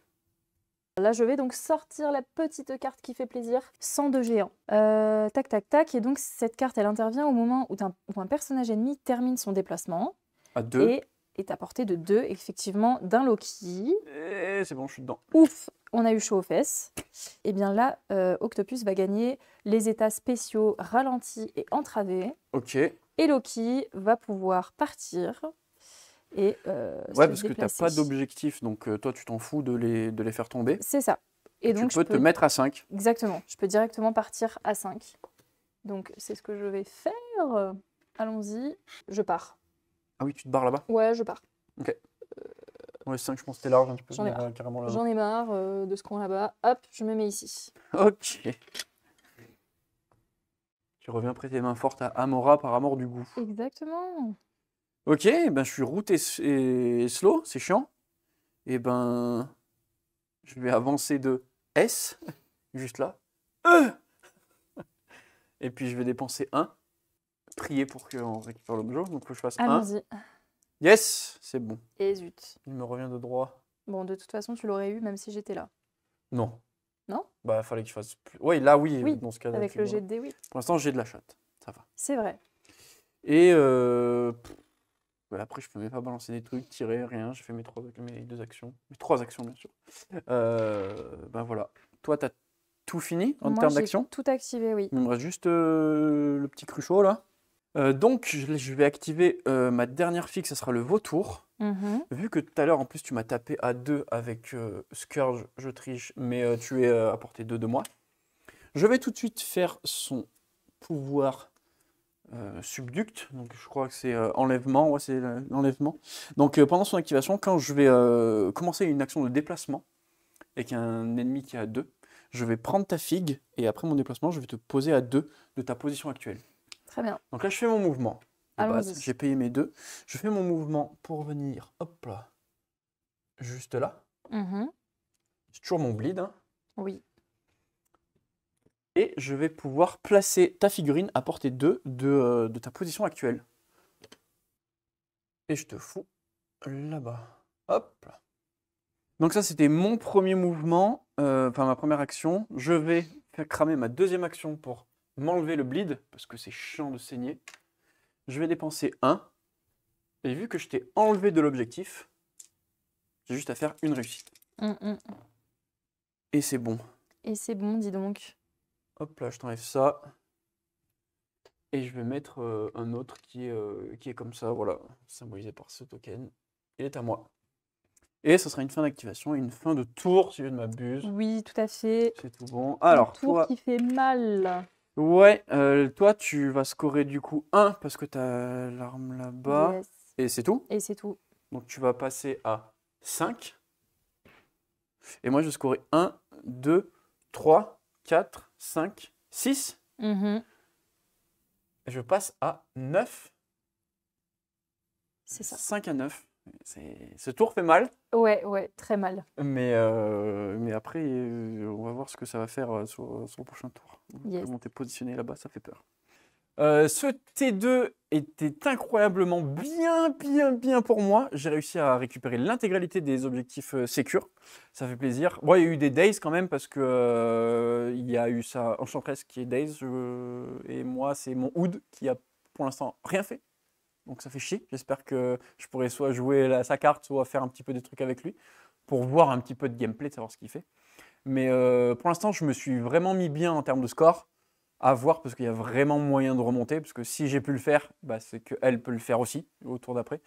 Là, je vais donc sortir la petite carte qui fait plaisir, sang de géant. Tac, tac, tac. Et donc, cette carte, elle intervient au moment où un personnage ennemi termine son déplacement. À 2. Et est à portée de 2, effectivement, d'un Loki. Et c'est bon, je suis dedans. Ouf, on a eu chaud aux fesses. Et bien là, Octopus va gagner les états spéciaux ralentis et entravés. Ok. Et Loki va pouvoir partir et Ouais, se parce que tu n'as déplacer. pas d'objectif, donc toi, tu t'en fous de les faire tomber. C'est ça. Et donc, tu peux te mettre à 5. Exactement. Je peux directement partir à 5. Donc, c'est ce que je vais faire. Allons-y. Je pars. Ah oui, tu te barres là-bas? Ouais, je pars. Ouais, 5, je pense que c'était large. Tu peux J'en ai venir, marre. carrément là. J'en ai marre de ce coin là-bas. Hop, je me mets ici. Ok. Tu reviens prêter main forte à Amora par amour du goût. Exactement. Ok, ben je suis route et slow, c'est chiant. Et ben, je vais avancer de S, juste là. Et puis je vais dépenser 1. Prier pour qu'on récupère l'objet. Donc il faut que je fasse 1. Allons-y. Yes, c'est bon. Et zut. Il me revient de droit. Bon, de toute façon, tu l'aurais eu même si j'étais là. Non. Non? Bah, fallait que je fasse plus. Oui, là, oui, Oui, dans ce cas-là. avec le jet de dés, oui. Pour l'instant, j'ai de la chatte. Ça va. C'est vrai. Et ouais, après, je peux même pas balancer des trucs, tirer, rien. J'ai fait mes 2 actions. Mes 3 actions, bien sûr. Ben voilà. Toi, tu as tout fini en Moi, termes j'ai d'action? tout activé, oui. Il me reste juste le petit cruchot là. Donc, je vais activer ma dernière fixe, ça sera le vautour. Vu que tout à l'heure, en plus, tu m'as tapé à 2 avec Scourge, je triche, mais tu es à portée 2 de moi. Je vais tout de suite faire son pouvoir subduct. Donc, je crois que c'est enlèvement. Ouais, c'est l'enlèvement. Donc, pendant son activation, quand je vais commencer une action de déplacement avec un ennemi qui est à 2, je vais prendre ta figue et après mon déplacement, je vais te poser à 2 de ta position actuelle. Très bien. Donc là, je fais mon mouvement. Allons-y. J'ai payé mes 2. Je fais mon mouvement pour venir, hop là, juste là. J'ai toujours mon bleed. Hein. Oui. Et je vais pouvoir placer ta figurine à portée 2 de ta position actuelle. Et je te fous là-bas. Hop là. Donc ça, c'était mon premier mouvement, enfin ma première action. Je vais faire cramer ma deuxième action pour m'enlever le bleed, parce que c'est chiant de saigner. Je vais dépenser 1. Et vu que je t'ai enlevé de l'objectif, j'ai juste à faire une réussite. Et c'est bon. Et c'est bon, dis donc. Hop là, je t'enlève ça. Et je vais mettre un autre qui est comme ça, voilà, symbolisé par ce token. Il est à moi. Et ce sera une fin d'activation et une fin de tour, si je ne m'abuse. Oui, tout à fait. C'est tout bon. Alors, un tour qui fait mal. Ouais, toi, tu vas scorer du coup 1 parce que tu as l'arme là-bas. Yes. Et c'est tout. Et c'est tout. Donc, tu vas passer à 5. Et moi, je vais scorer 1, 2, 3, 4, 5, 6. Et je passe à 9. C'est ça. 5 à 9. Ce tour fait mal. Ouais, très mal. Mais après, on va voir ce que ça va faire sur le prochain tour. Yes. Comment t'es positionné là-bas, ça fait peur. Ce T2 était incroyablement bien pour moi. J'ai réussi à récupérer l'intégralité des objectifs sécures. Ça fait plaisir. Bon, il y a eu des days quand même parce que il y a eu ça Enchantress qui est days. Et moi, c'est mon Oud qui a pour l'instant rien fait. Donc ça fait chier. J'espère que je pourrai soit jouer sa carte, soit faire un petit peu des trucs avec lui pour voir un petit peu de gameplay, de savoir ce qu'il fait. Mais pour l'instant, je me suis vraiment mis bien en termes de score. À voir parce qu'il y a vraiment moyen de remonter. Parce que si j'ai pu le faire, bah, c'est qu'elle peut le faire aussi au tour d'après.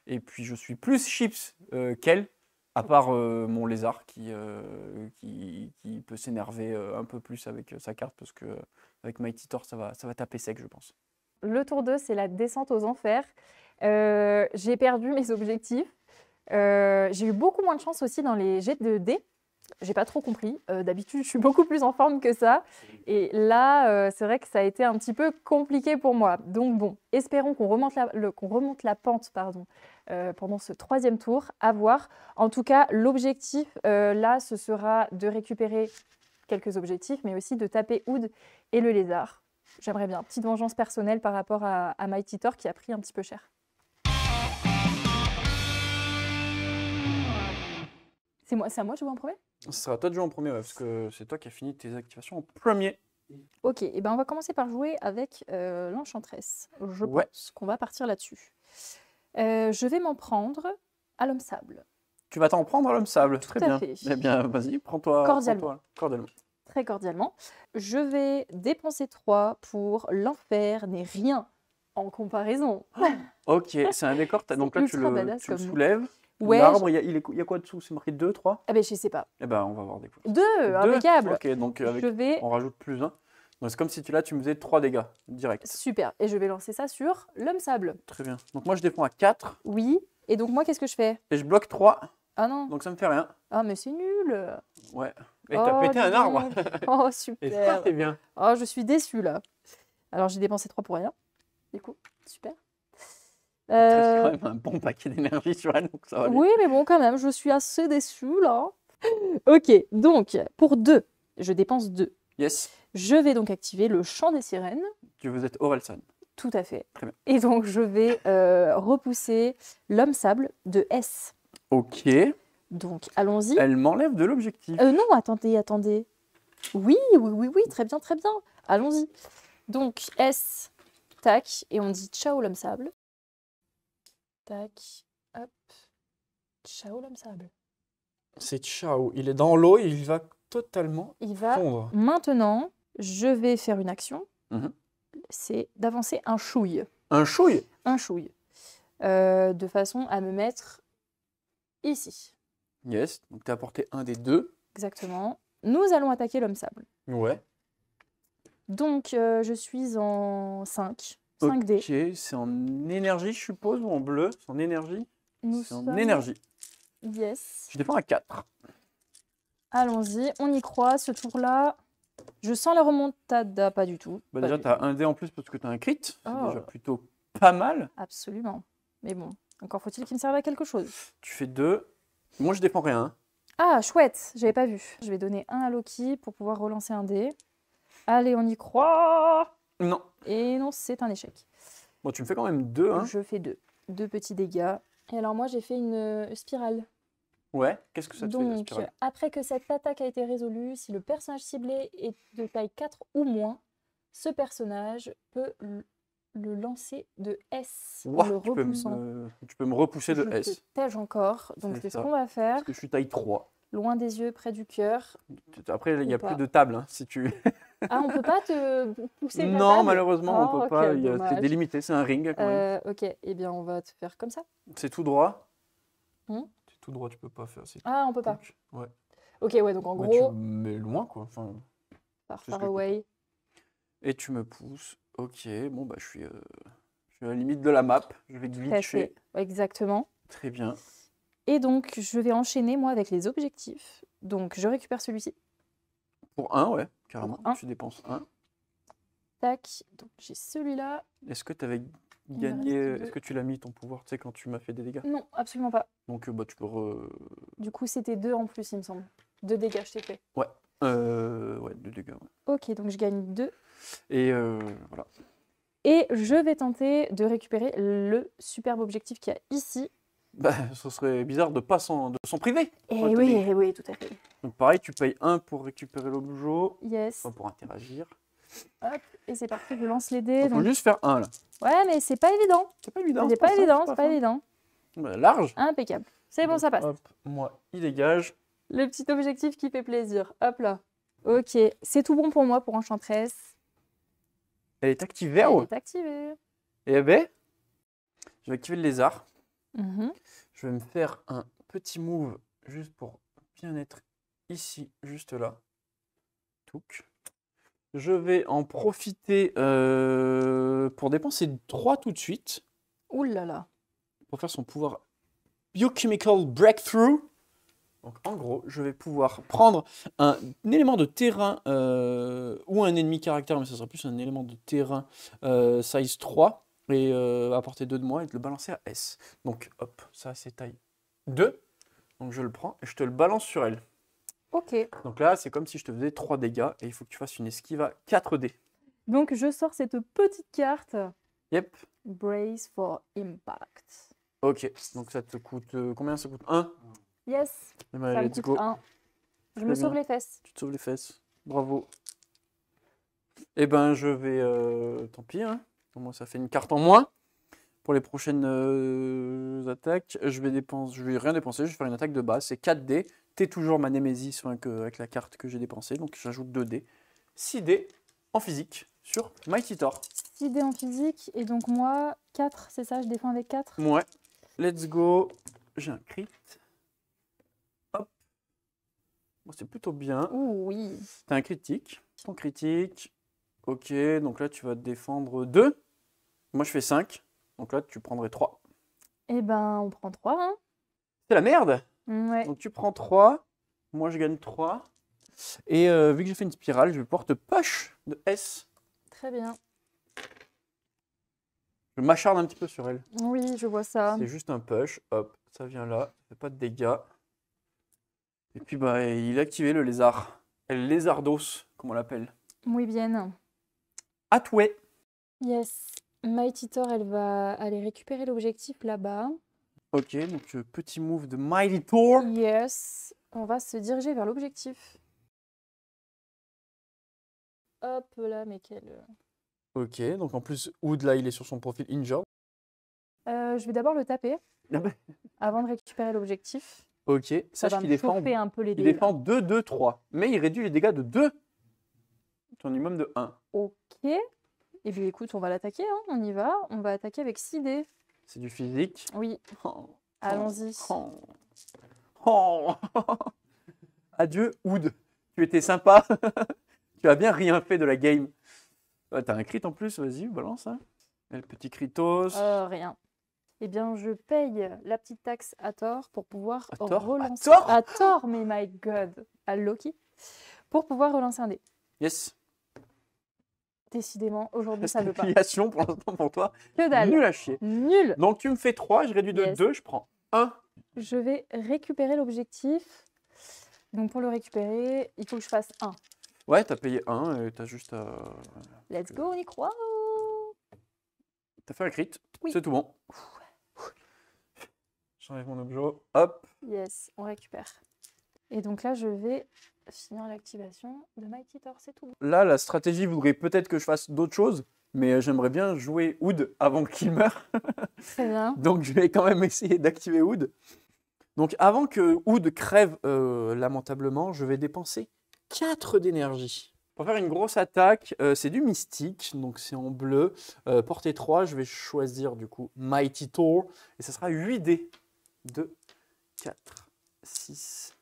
Et puis je suis plus chips qu'elle, à part mon lézard qui peut s'énerver un peu plus avec sa carte. Parce qu'avec Mighty Thor, ça va taper sec, je pense. Le tour 2, c'est la descente aux enfers. J'ai perdu mes objectifs. J'ai eu beaucoup moins de chance aussi dans les jets de dés. J'ai pas trop compris. D'habitude, je suis beaucoup plus en forme que ça. Et là, c'est vrai que ça a été un petit peu compliqué pour moi. Donc bon, espérons qu'on remonte la pente pendant ce troisième tour. À voir. En tout cas, l'objectif, là, ce sera de récupérer quelques objectifs, mais aussi de taper Oud et le lézard. J'aimerais bien. Petite vengeance personnelle par rapport à Mighty Thor qui a pris un petit peu cher. C'est à moi de jouer en premier? Ce sera à toi de jouer en premier, ouais, parce que c'est toi qui as fini tes activations en premier. Ok, et ben on va commencer par jouer avec l'Enchantress. Je pense qu'on va partir là-dessus. Je vais m'en prendre à l'homme sable. Tu vas t'en prendre à l'homme sable. Très à bien. fait. Eh bien, vas-y, prends-toi. Cordialement. Cordialement. Très cordialement. Je vais dépenser 3 pour l'enfer n'est rien en comparaison. Ok, c'est un décor. Donc là, tu ultra le, badass tu le comme nom. soulèves. Ouais, L'arbre, il y a quoi dessous? C'est marqué 2, 3? Ah ben je sais pas. Eh ben, on va voir des fois. 2, impeccable. Ok, donc Je vais... on rajoute plus 1. Donc c'est comme si tu me faisais 3 dégâts direct. Super. Et je vais lancer ça sur l'homme sable. Très bien. Donc moi, je défends à 4 Oui. Et donc moi, qu'est-ce que je fais? et je bloque 3. Ah non. Donc ça me fait rien. Ah mais c'est nul. Ouais. Et t'as pété un arbre. nul. Oh Et ça, super. c'est bien. Oh je suis déçue là. Alors j'ai dépensé 3 pour rien. Du coup, super. T'as quand même un bon paquet d'énergie sur elle, donc ça va aller. Oui, mais bon, quand même, je suis assez déçue là. Ok, donc pour 2, je dépense 2. Yes. Je vais donc activer le chant des sirènes. Vous êtes Orelsan. Tout à fait. Très bien. Et donc je vais repousser l'homme sable de S. Ok. Donc allons-y. Elle m'enlève de l'objectif. Non, attendez. Oui, très bien, très bien. Allons-y. Donc S, tac, et on dit ciao l'homme sable. Tac, hop, ciao l'homme sable. C'est ciao. Il est dans l'eau et il va totalement Il va fondre. maintenant, je vais faire une action. Mhm. C'est d'avancer un chouille. Un chouille. Un chouille. De façon à me mettre ici. Yes. Donc t'as apporté un des deux. Exactement. Nous allons attaquer l'homme sable. Ouais. Donc, je suis en 5. 5D. Ok. C'est en énergie, je suppose, ou en bleu? C'est en énergie? Nous C'est en sommes- énergie. Yes. Je défends à 4. Allons-y, on y croit. Ce tour-là, je sens la remontada, pas du tout. Bah Pas déjà, du t'as tout. un dé en plus parce que t'as un crit. C'est Oh. déjà plutôt pas mal. Absolument. Mais bon, encore faut-il qu'il me serve à quelque chose. Tu fais 2. Moi, je défends rien. Hein. Ah, chouette, j'avais pas vu. Je vais donner 1 à Loki pour pouvoir relancer un dé. Allez, on y croit. Non. Et non, c'est un échec. Bon, tu me fais quand même 2. Hein. Je fais 2. 2 petits dégâts. Et alors moi, j'ai fait une spirale. Ouais. Qu'est-ce que ça te fait, la Donc, spirale? après que cette attaque a été résolue, si le personnage ciblé est de taille 4 ou moins, ce personnage peut le lancer de S en Ouah, le tu peux repoussant. tu peux me repousser de Je S. te tège encore. Donc, C'est c'est ce ça. qu'on va faire. Parce que je suis taille 3. Loin des yeux, près du cœur. Après, il n'y Ou a pas. plus de table. Hein, si tu... Ah, on peut pas te pousser de la Non, table? malheureusement, on Oh, peut pas. quel C'est dommage. délimité. C'est un ring quand même. Ok, eh bien, on va te faire comme ça. C'est tout droit. Hmm. C'est tout droit, tu peux pas faire. C'est Ah, on peut pas. Ouais. Ok, ouais, donc en Mais gros, tu me mets loin, quoi. Enfin, par c'est ce far que je away. et tu me pousses. Ok, bon, bah, je suis à la limite de la map. Je vais Tout à glitcher. fait. Ouais, exactement. Très bien. Et donc, je vais enchaîner, moi, avec les objectifs. Donc, je récupère celui-ci. Pour 1, ouais, carrément. Pour un. Tu dépenses 1. Tac. Donc, j'ai celui-là. Est-ce que tu avais me gagné. reste deux. Est-ce que tu l'as mis ton pouvoir, tu sais, quand tu m'as fait des dégâts? Non, absolument pas. Donc, bah, tu peux. Du coup, c'était 2 en plus, il me semble. 2 dégâts, je t'ai fait. Ouais, 2 dégâts. Ouais. Ok, donc je gagne 2. Et voilà. Et je vais tenter de récupérer le superbe objectif qu'il y a ici. Bah, ce serait bizarre de pas de s'en priver. Et Ouais, oui, tout à fait. Donc, pareil, tu payes 1 pour récupérer l'objet, Yes. enfin, pour interagir. Hop, et c'est parti, je lance les dés. Il faut Donc... juste faire 1 là. Ouais, mais c'est pas évident. C'est pas évident. C'est pas ça, évident, c'est ça. pas évident. Bah, large. Impeccable. C'est bon, Donc, ça passe. Hop, moi, il dégage. Le petit objectif qui fait plaisir. Hop là. Ok, c'est tout bon pour moi pour Enchantress. Elle est activée. Elle Ouais. est activée. Et ben, je vais activer le lézard. Mhm. Je vais me faire un petit move juste pour bien être ici, juste là. Touc. Je vais en profiter pour dépenser 3 tout de suite Ouh là là. pour faire son pouvoir Biochemical Breakthrough. Donc en gros, je vais pouvoir prendre un élément de terrain ou un ennemi caractère, mais ce sera plus un élément de terrain size 3 et apporter 2 de moi et de le balancer à S. Donc hop, ça c'est taille 2. Donc je le prends et je te le balance sur elle. Ok. Donc là, c'est comme si je te faisais 3 dégâts et il faut que tu fasses une esquive à 4 dés. Donc je sors cette petite carte. Yep. Brace for Impact. Ok, donc ça te coûte combien? Ça coûte 1. Yes, Eh ben, ça me let's coûte go. 1. Je Très me sauve bien. les fesses. Tu te sauves les fesses. Bravo. Eh ben, je vais... tant pis, hein. Au moins, ça fait une carte en moins. Pour les prochaines attaques, je vais rien dépenser, je vais faire une attaque de base. C'est 4 dés. T'es toujours ma némésis avec la carte que j'ai dépensée, donc j'ajoute 2 dés. 6 dés en physique sur Mighty Thor. 6 dés en physique, et donc moi, 4, c'est ça, je défends avec 4. Ouais. Let's go. J'ai un crit. Hop. Bon, c'est plutôt bien. Ouh, oui. T'as un critique. Ton critique. Ok, donc là tu vas te défendre 2. Moi je fais 5. Donc là tu prendrais 3. Eh ben, on prend 3, hein. C'est la merde. Ouais. Donc tu prends 3. Moi je gagne 3. Et vu que j'ai fait une spirale, je vais pouvoir te push de S. Très bien. Je m'acharne un petit peu sur elle. Oui, je vois ça. C'est juste un push. Hop, ça vient là. Ça fait pas de dégâts. Et puis bah il a activé le lézard. El lézardos, comme on l'appelle. Muy bien. Atway. Yes. Mighty Thor, elle va aller récupérer l'objectif là-bas. Ok, donc petit move de Mighty Thor. Yes. On va se diriger vers l'objectif. Hop là, mais quel... Ok, donc en plus, Wood là il est sur son profil injured. je vais d'abord le taper Ah bah, avant de récupérer l'objectif. ok, Ça sache va qu'il me défend, chauffer un peu les il dés. défend 2, 2, 3. Mais il réduit les dégâts de 2. Ton minimum de 1. Ok. Et bien écoute, on va l'attaquer, hein. On y va. On va attaquer avec 6 dés. C'est du physique. Oui, Oh, allons-y. oh, oh. Adieu, Wood. Tu étais sympa. Tu as bien rien fait de la game. Ouais, t'as un crit en plus, vas-y, balance. Hein. Et le petit critos. Rien. Eh bien, je paye la petite taxe à Thor pour pouvoir À Thor relancer... À Thor À Thor, mais my god. À Loki. Pour pouvoir relancer un dé. Yes. Décidément, aujourd'hui, ça ne veut pas. Humiliation pour l'instant pour toi. Que dalle. Nul à chier. Nul. Donc tu me fais 3, je réduis de Yes. 2, je prends 1. Je vais récupérer l'objectif. Donc, pour le récupérer, il faut que je fasse 1. Ouais, t'as payé 1 et t'as juste à... Let's go, on y croit. T'as fait un crit, Oui. c'est tout bon. J'enlève mon objet. Hop. Yes, on récupère. Et donc là, je vais finir l'activation de Mighty Thor, c'est tout bon. Là, la stratégie voudrait peut-être que je fasse d'autres choses, mais j'aimerais bien jouer Wood avant qu'il meure. Très bien. Donc je vais quand même essayer d'activer Wood. Donc avant que Wood crève lamentablement, je vais dépenser 4 d'énergie. Pour faire une grosse attaque, c'est du mystique, donc c'est en bleu. Portée 3, je vais choisir du coup Mighty Thor, et ça sera 8 dés. 2, 4, 6,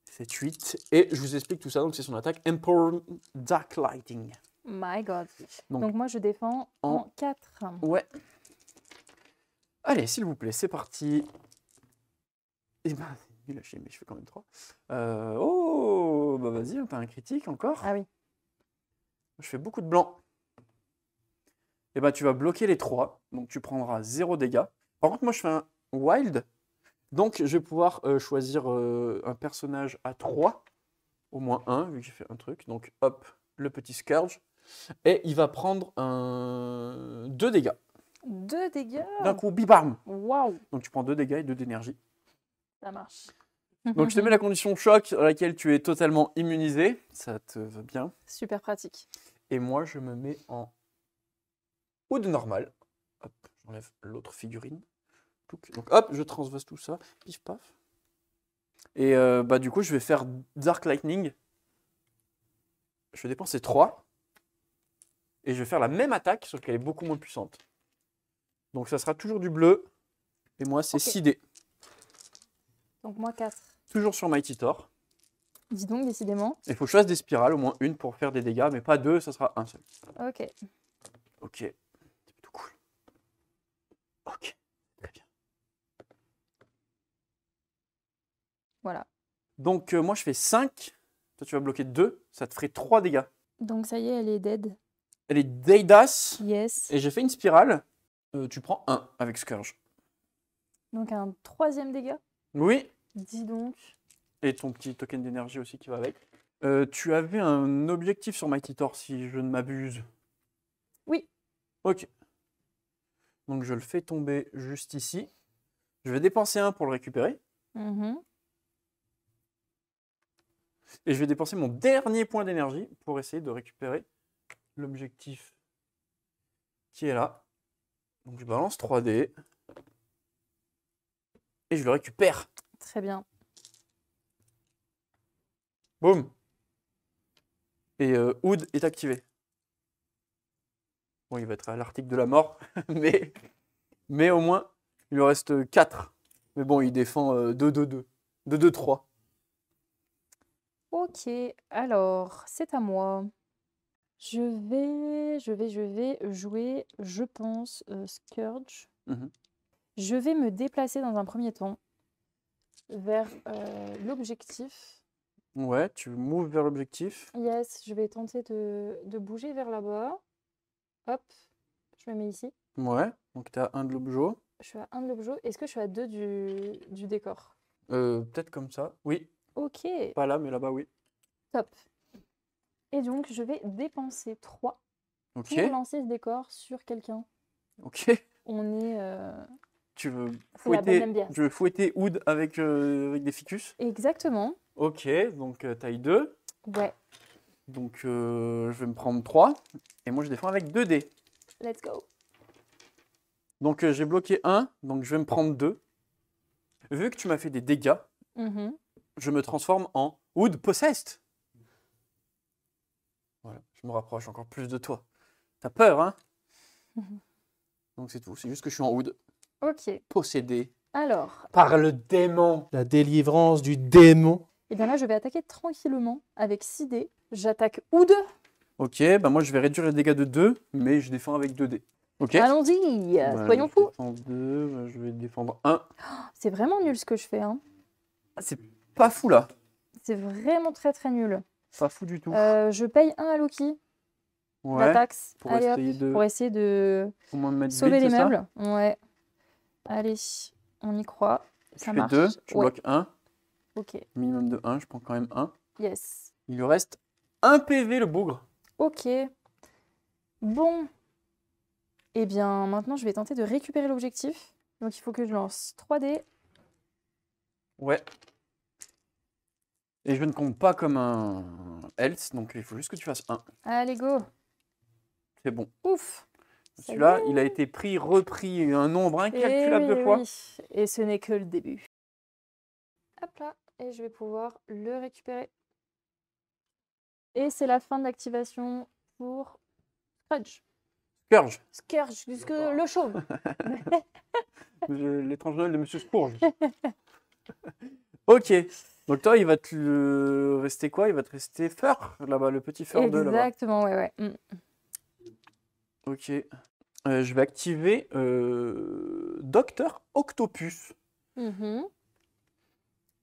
7, 8. Et je vous explique tout ça, donc c'est son attaque Emperor Dark Lighting. My god. Donc, Donc moi, je défends en 4. Ouais. Allez, s'il vous plaît, c'est parti. Et ben, c'est nul à chier, mais je fais quand même 3. Oh, bah vas-y, on a un critique encore. Ah oui. Je fais beaucoup de blanc. Et ben, tu vas bloquer les 3, donc tu prendras 0 dégâts. Par contre, moi, je fais un wild. Donc, je vais pouvoir choisir un personnage à 3, au moins 1, vu que j'ai fait un truc. Donc, hop, le petit Scourge. Et il va prendre 2 dégâts. 2 dégâts. D'un coup, bibam. Waouh, Donc, tu prends 2 dégâts et 2 d'énergie. ça marche. Donc, je te mets la condition choc à laquelle tu es totalement immunisé. Ça te va bien. Super pratique. Et moi, je me mets en Wood normal. Hop, j'enlève l'autre figurine. Donc hop, je transvase tout ça, pif paf. Et bah du coup, je vais faire Dark Lightning. Je vais dépenser 3. Et je vais faire la même attaque, sauf qu'elle est beaucoup moins puissante. Donc ça sera toujours du bleu. Et moi, c'est Ok. 6 dés. Donc moi, 4. Toujours sur Mighty Thor. Dis donc, décidément. Il faut que je fasse des spirales, au moins une pour faire des dégâts, mais pas 2, ça sera un seul. Ok. Ok, c'est plutôt cool. Ok, très bien. Voilà. Donc moi, je fais 5. Toi, tu vas bloquer 2. Ça te ferait 3 dégâts. Donc ça y est, elle est dead. Elle est Deidas. Yes. Et j'ai fait une spirale. Tu prends 1 avec Scourge. Donc un 3e dégât. Oui. Dis donc. Et ton petit token d'énergie aussi qui va avec. Tu avais un objectif sur Mighty Thor, si je ne m'abuse. Oui. Ok. Donc je le fais tomber juste ici. Je vais dépenser 1 pour le récupérer. Mhm. Et je vais dépenser mon dernier point d'énergie pour essayer de récupérer l'objectif qui est là. Donc je balance 3D. Et je le récupère. Très bien. Boum. Et Oud est activé. Bon, il va être à l'article de la mort, mais au moins, il lui reste 4. Mais bon, il défend 2-2-2. 2-2-3. Ok, alors, c'est à moi. Je vais jouer, je pense, Scourge. Mhm. Je vais me déplacer dans un premier temps vers l'objectif. Ouais, tu moves vers l'objectif. Yes, je vais tenter de bouger vers là-bas. Hop, je me mets ici. Ouais, donc tu as un de l'objet. Je suis à 1 de l'objet. Est-ce que je suis à 2 du décor? Peut-être comme ça. Oui, Ok, pas là, mais là-bas, oui. top. Et donc, je vais dépenser 3 Ok, pour lancer ce décor sur quelqu'un. ok. On est... Tu veux c'est la bonne fouetter, ambiance. tu veux fouetter Oud avec des ficus. Exactement. Ok, donc taille 2. Ouais, Donc je vais me prendre 3. Et moi, je défends avec 2 dés. let's go. Donc j'ai bloqué 1, donc je vais me prendre 2. Vu que tu m'as fait des dégâts, Mhm. je me transforme en Wood Possessed. Voilà, je me rapproche encore plus de toi. T'as peur, hein? Donc c'est tout, c'est juste que je suis en Wood, Ok, possédé alors, par le démon. La délivrance du démon. et bien là, je vais attaquer tranquillement avec 6 dés. J'attaque Oud. Ok, bah moi je vais réduire les dégâts de 2, mais je défends avec 2 dés. Ok? Allons-y, Bah, soyons je fous. défends 2, bah, je vais défendre 1. C'est vraiment nul ce que je fais, hein. Ah, c'est pas fou là, C'est vraiment très très nul. pas fou du tout. Je paye 1 à Loki, Ouais, la taxe. pour Allez hop, essayer de- pour essayer de au moins me mettre sauver vite, les c'est ça? meubles. Ouais. Allez, on y croit. Tu Ça fais marche. 2, tu Ouais, bloques 1, ok. minimum de 1, je prends quand même 1. Yes. Il lui reste 1 PV le bougre. Ok. Bon. Eh bien, maintenant, je vais tenter de récupérer l'objectif. Donc, il faut que je lance 3 dés. Ouais. Et je ne compte pas comme un else, donc il faut juste que tu fasses 1. Allez, go. C'est bon. Ouf. Ça y Celui-là, est. il a été pris, repris un nombre incalculable Eh de fois. oui. Et ce n'est que le début. Hop là. Et je vais pouvoir le récupérer. Et c'est la fin de l'activation pour Scrooge. Scourge, Scourge, le chauve. l'étrange Noël de Monsieur Scourge. Ok. Donc toi, il va te rester quoi? Il va te rester Fur, là-bas, le petit Fur de là-bas. Exactement, ouais, ouais. Ok. Je vais activer Docteur Octopus. Mhm.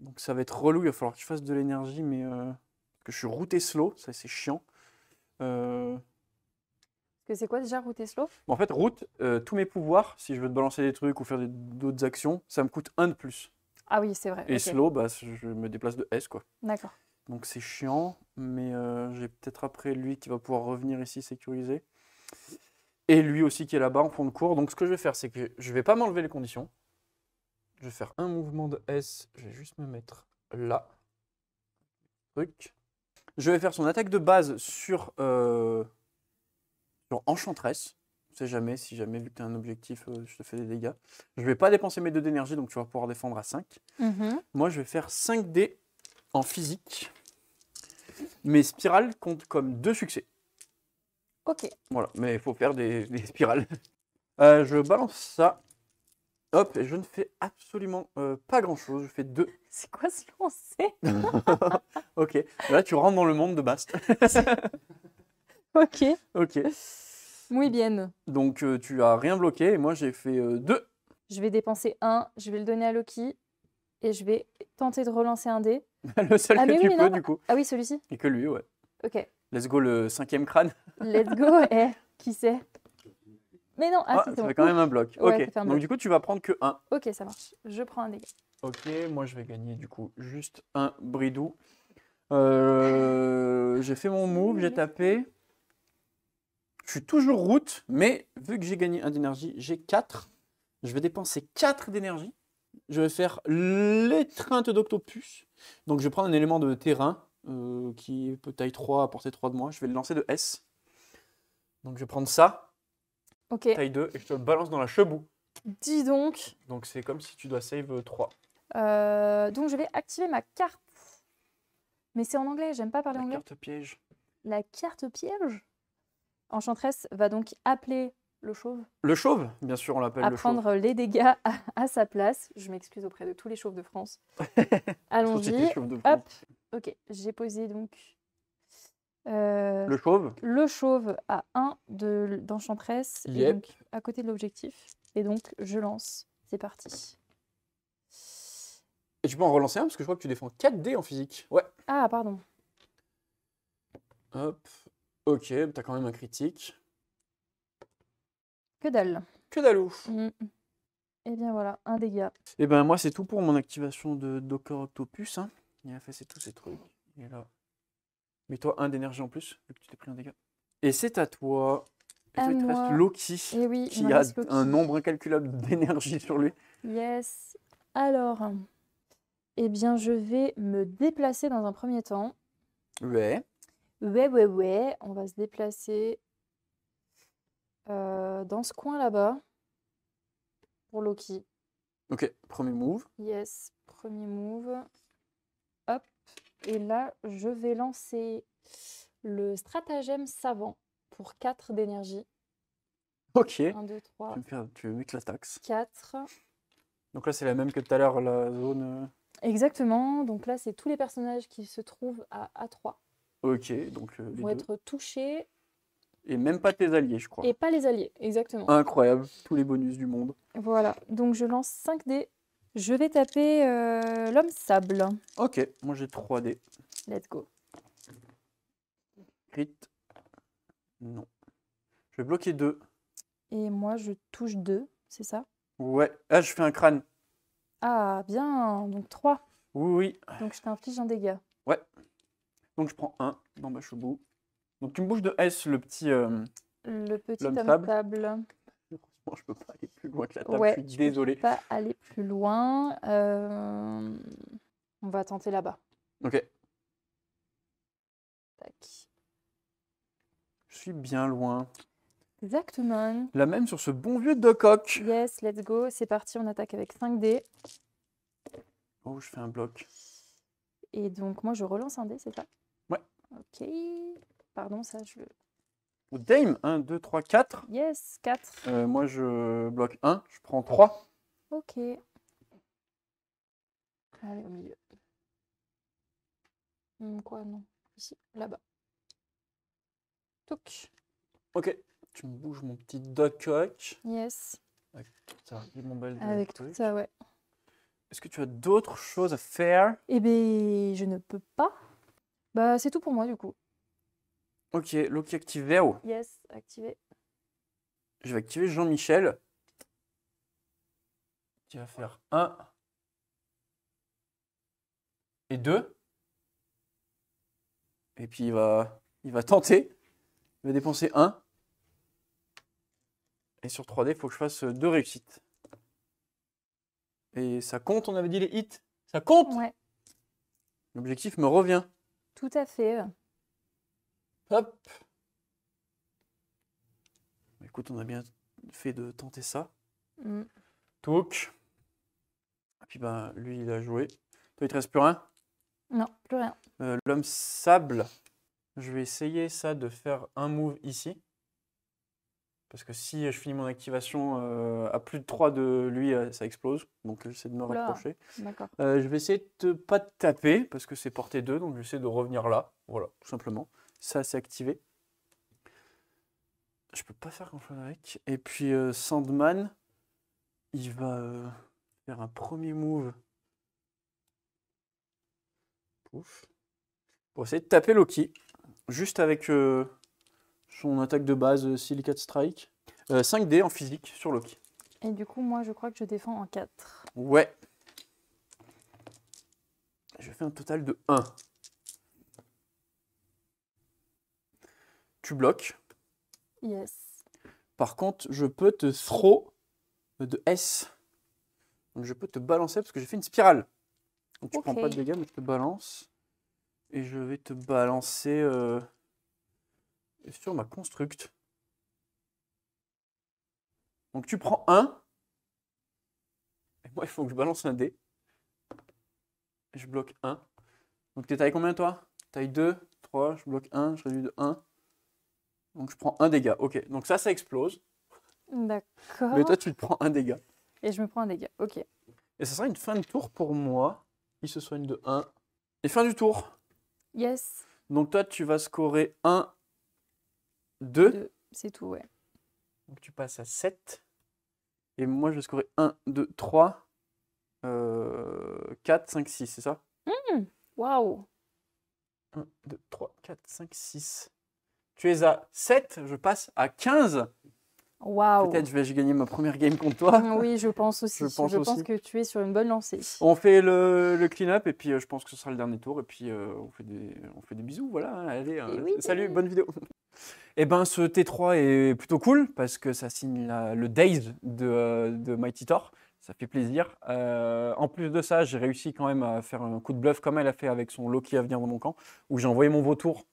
Donc ça va être relou, il va falloir que je fasse de l'énergie, mais parce que je suis routé slow, ça c'est chiant. Que c'est quoi déjà Route et Slow? En fait, route, tous mes pouvoirs, si je veux te balancer des trucs ou faire d'autres actions, ça me coûte 1 de plus. Ah oui, c'est vrai. Et ok. slow, bah, je me déplace de S, quoi. D'accord. Donc c'est chiant, mais j'ai peut-être après lui qui va pouvoir revenir ici sécurisé. Et lui aussi qui est là-bas en fond de cours. Donc ce que je vais faire, c'est que je vais pas m'enlever les conditions. Je vais faire un mouvement de S, je vais juste me mettre là. Truc. Je vais faire son attaque de base sur Enchantress. On sait jamais, si jamais, vu que tu as un objectif, je te fais des dégâts. Je vais pas dépenser mes 2 d'énergie, donc tu vas pouvoir défendre à 5. Mhm. Moi, je vais faire 5 dés en physique. Mes spirales comptent comme 2 succès. Ok. Voilà, mais il faut faire des spirales. Je balance ça. Hop, et je ne fais absolument pas grand-chose. Je fais 2. C'est quoi ce lancer? Ok, là tu rentres dans le monde de Bast. Ok. Ok, Muy bien. donc tu as rien bloqué et moi j'ai fait 2. Je vais dépenser 1, je vais le donner à Loki. Et je vais tenter de relancer un dé. Le seul Ah, que mais oui, tu mais peux non. du coup. Ah oui, celui-ci. Et que lui, ouais. Ok. Let's go le 5e crâne. Let's go. Eh, qui c'est? Mais non, Ah, si, c'est ça bon. fait quand même un bloc. Ouais, Ok, ça fait un donc bloc. du coup tu vas prendre que 1. Ok, ça marche. Je prends un dégât. Ok, moi je vais gagner du coup juste un bridou. J'ai fait mon move, j'ai tapé. Je suis toujours route, mais vu que j'ai gagné 1 d'énergie, j'ai 4. Je vais dépenser 4 d'énergie. Je vais faire l'étreinte d'Octopus. Donc je vais prendre un élément de terrain qui peut taille 3, à portée 3 de moi. Je vais le lancer de S. Donc je vais prendre ça. Ok, taille 2, et je te le balance dans la chebou. dis donc. Donc c'est comme si tu dois save 3. Donc je vais activer ma carte. Mais c'est en anglais, j'aime pas parler La anglais. carte piège. La carte piège. Enchanteresse va donc appeler le chauve Le chauve, bien sûr, on l'appelle à le chauve. prendre les dégâts à sa place. Je m'excuse auprès de tous les chauves de France. Allons-y. Chauve de Hop. France. Ok, j'ai posé donc Le chauve. le chauve à 1 d'enchanteresse et Yep. donc à côté de l'objectif. Et donc je lance. C'est parti. Et tu peux en relancer un parce que je crois que tu défends 4 dés en physique. Ouais. Ah, pardon. Hop. Ok, t'as quand même un critique. Que dalle. Que dallou. Et bien voilà, un dégât. Et ben moi c'est tout pour mon activation de Docker Octopus. Hein. Il a fait tous ces trucs. Et là. Mets-toi un d'énergie en plus, vu que tu t'es pris un dégât. Et c'est à toi. Et À toi, il te reste moi. Loki, Et oui, il qui me a reste Loki. un nombre incalculable d'énergie sur lui. Yes. Alors, eh bien, je vais me déplacer dans un premier temps. Ouais. Ouais. On va se déplacer dans ce coin là-bas pour Loki. Ok, premier move. Yes, premier move. Hop. Et là, je vais lancer le stratagème savant pour 4 d'énergie. Ok. 1, 2, 3, Tu veux mettre la taxe. 4. Donc là, c'est la même que tout à l'heure, la zone. Exactement. Donc là, c'est tous les personnages qui se trouvent à A3 Ok, donc les vont deux. être touchés Et même pas tes alliés, je crois. et pas les alliés. Exactement. Incroyable, tous les bonus du monde. Voilà. Donc je lance 5 dés. Je vais taper l'homme sable. Ok, moi j'ai 3 dés. Let's go. Crit. Non. Je vais bloquer 2. Et moi, je touche 2, c'est ça? Ouais. Ah, je fais un crâne. Ah, bien. Donc 3. Oui. Donc je t'inflige un dégât. Ouais. Donc je prends 1 dans ma chebou. Donc tu me bouges de S le petit. Le petit L'homme homme sable. sable. Heureusement, je peux pas aller plus loin que la table. Ouais, Je suis tu peux désolé. pas aller plus loin. On va tenter là-bas. Ok. Tac. Je suis bien loin. Exactement. La même sur ce bon vieux Doc Ock. Yes, let's go. C'est parti, on attaque avec 5 dés. Oh, je fais un bloc. Et donc, moi, je relance un dé, c'est ça? Ouais. Ok. Pardon, ça, je... Oh, Dame, 1, 2, 3, 4. Yes, 4. Moi, je bloque 1. Je prends 3. Ok. Allez, au milieu. Quoi, non. Ici, là-bas. Touc. Ok. Tu me bouges mon petit Doc Ock. Yes. Ça, mon bel Avec tout ça, ouais. Est-ce que tu as d'autres choses à faire? Eh bien, je ne peux pas. Bah, c'est tout pour moi, du coup. Ok, Loki activé. Yes, activé. Je vais activer Jean-Michel. Qui va faire 1 et 2. Et puis il va tenter. Il va dépenser 1. Et sur 3D, il faut que je fasse 2 réussites. Et ça compte, on avait dit les hits? Ça compte? Ouais, L'objectif me revient. tout à fait. Hop. Écoute, on a bien fait de tenter ça. Mm. Touc. Et puis ben, lui, il a joué. Toi, il te reste plus rien? Non, plus rien. L'homme sable. Je vais essayer ça de faire un move ici. Parce que si je finis mon activation à plus de 3 de lui, ça explose. Donc j'essaie de me Oula. rapprocher. D'accord. Je vais essayer de pas te taper, parce que c'est portée 2, donc je vais essayer de revenir là. Voilà, tout simplement. Ça, c'est activé. Je peux pas faire grand-chose avec. Et puis Sandman, il va faire un premier move. Pouf. Pour essayer de taper Loki. Juste avec son attaque de base Silicate Strike. 5 dés en physique sur Loki. Et du coup, moi, je crois que je défends en 4. Ouais. Je fais un total de 1. Tu bloques. Yes. Par contre, je peux te throw de S. Donc je peux te balancer parce que j'ai fait une spirale. Donc tu Ok. prends pas de dégâts, mais je te balance. Et je vais te balancer sur ma construct. Donc tu prends 1. Et moi, il faut que je balance un dé. Et je bloque 1. Donc t'es taille combien toi? Taille 2, 3, je bloque 1, je réduis de 1. Donc je prends un dégât. Ok, donc ça explose. D'accord. Mais toi, tu te prends un dégât. Et je me prends un dégât. Ok. Et ça sera une fin de tour pour moi. Il se soigne de 1. Et fin du tour. Yes. Donc toi, tu vas scorer 1, 2. 2. C'est tout, ouais. Donc tu passes à 7. Et moi, je vais scorer 1, 2, 3, 4, 5, 6, c'est ça? Waouh. 1, 2, 3, 4, 5, 6. Tu es à 7, je passe à 15. Waouh. Peut-être vais-je gagner ma première game contre toi. Oui, je pense aussi. Je pense aussi. Que tu es sur une bonne lancée. On fait le clean-up et puis je pense que ce sera le dernier tour. Et puis on fait des bisous. Voilà, allez, oui, salut, oui. bonne vidéo. Et ben ce T3 est plutôt cool parce que ça signe le Days de Mighty Thor. Ça fait plaisir. En plus de ça, j'ai réussi quand même à faire un coup de bluff comme elle a fait avec son Loki à venir dans mon camp, où j'ai envoyé mon vautour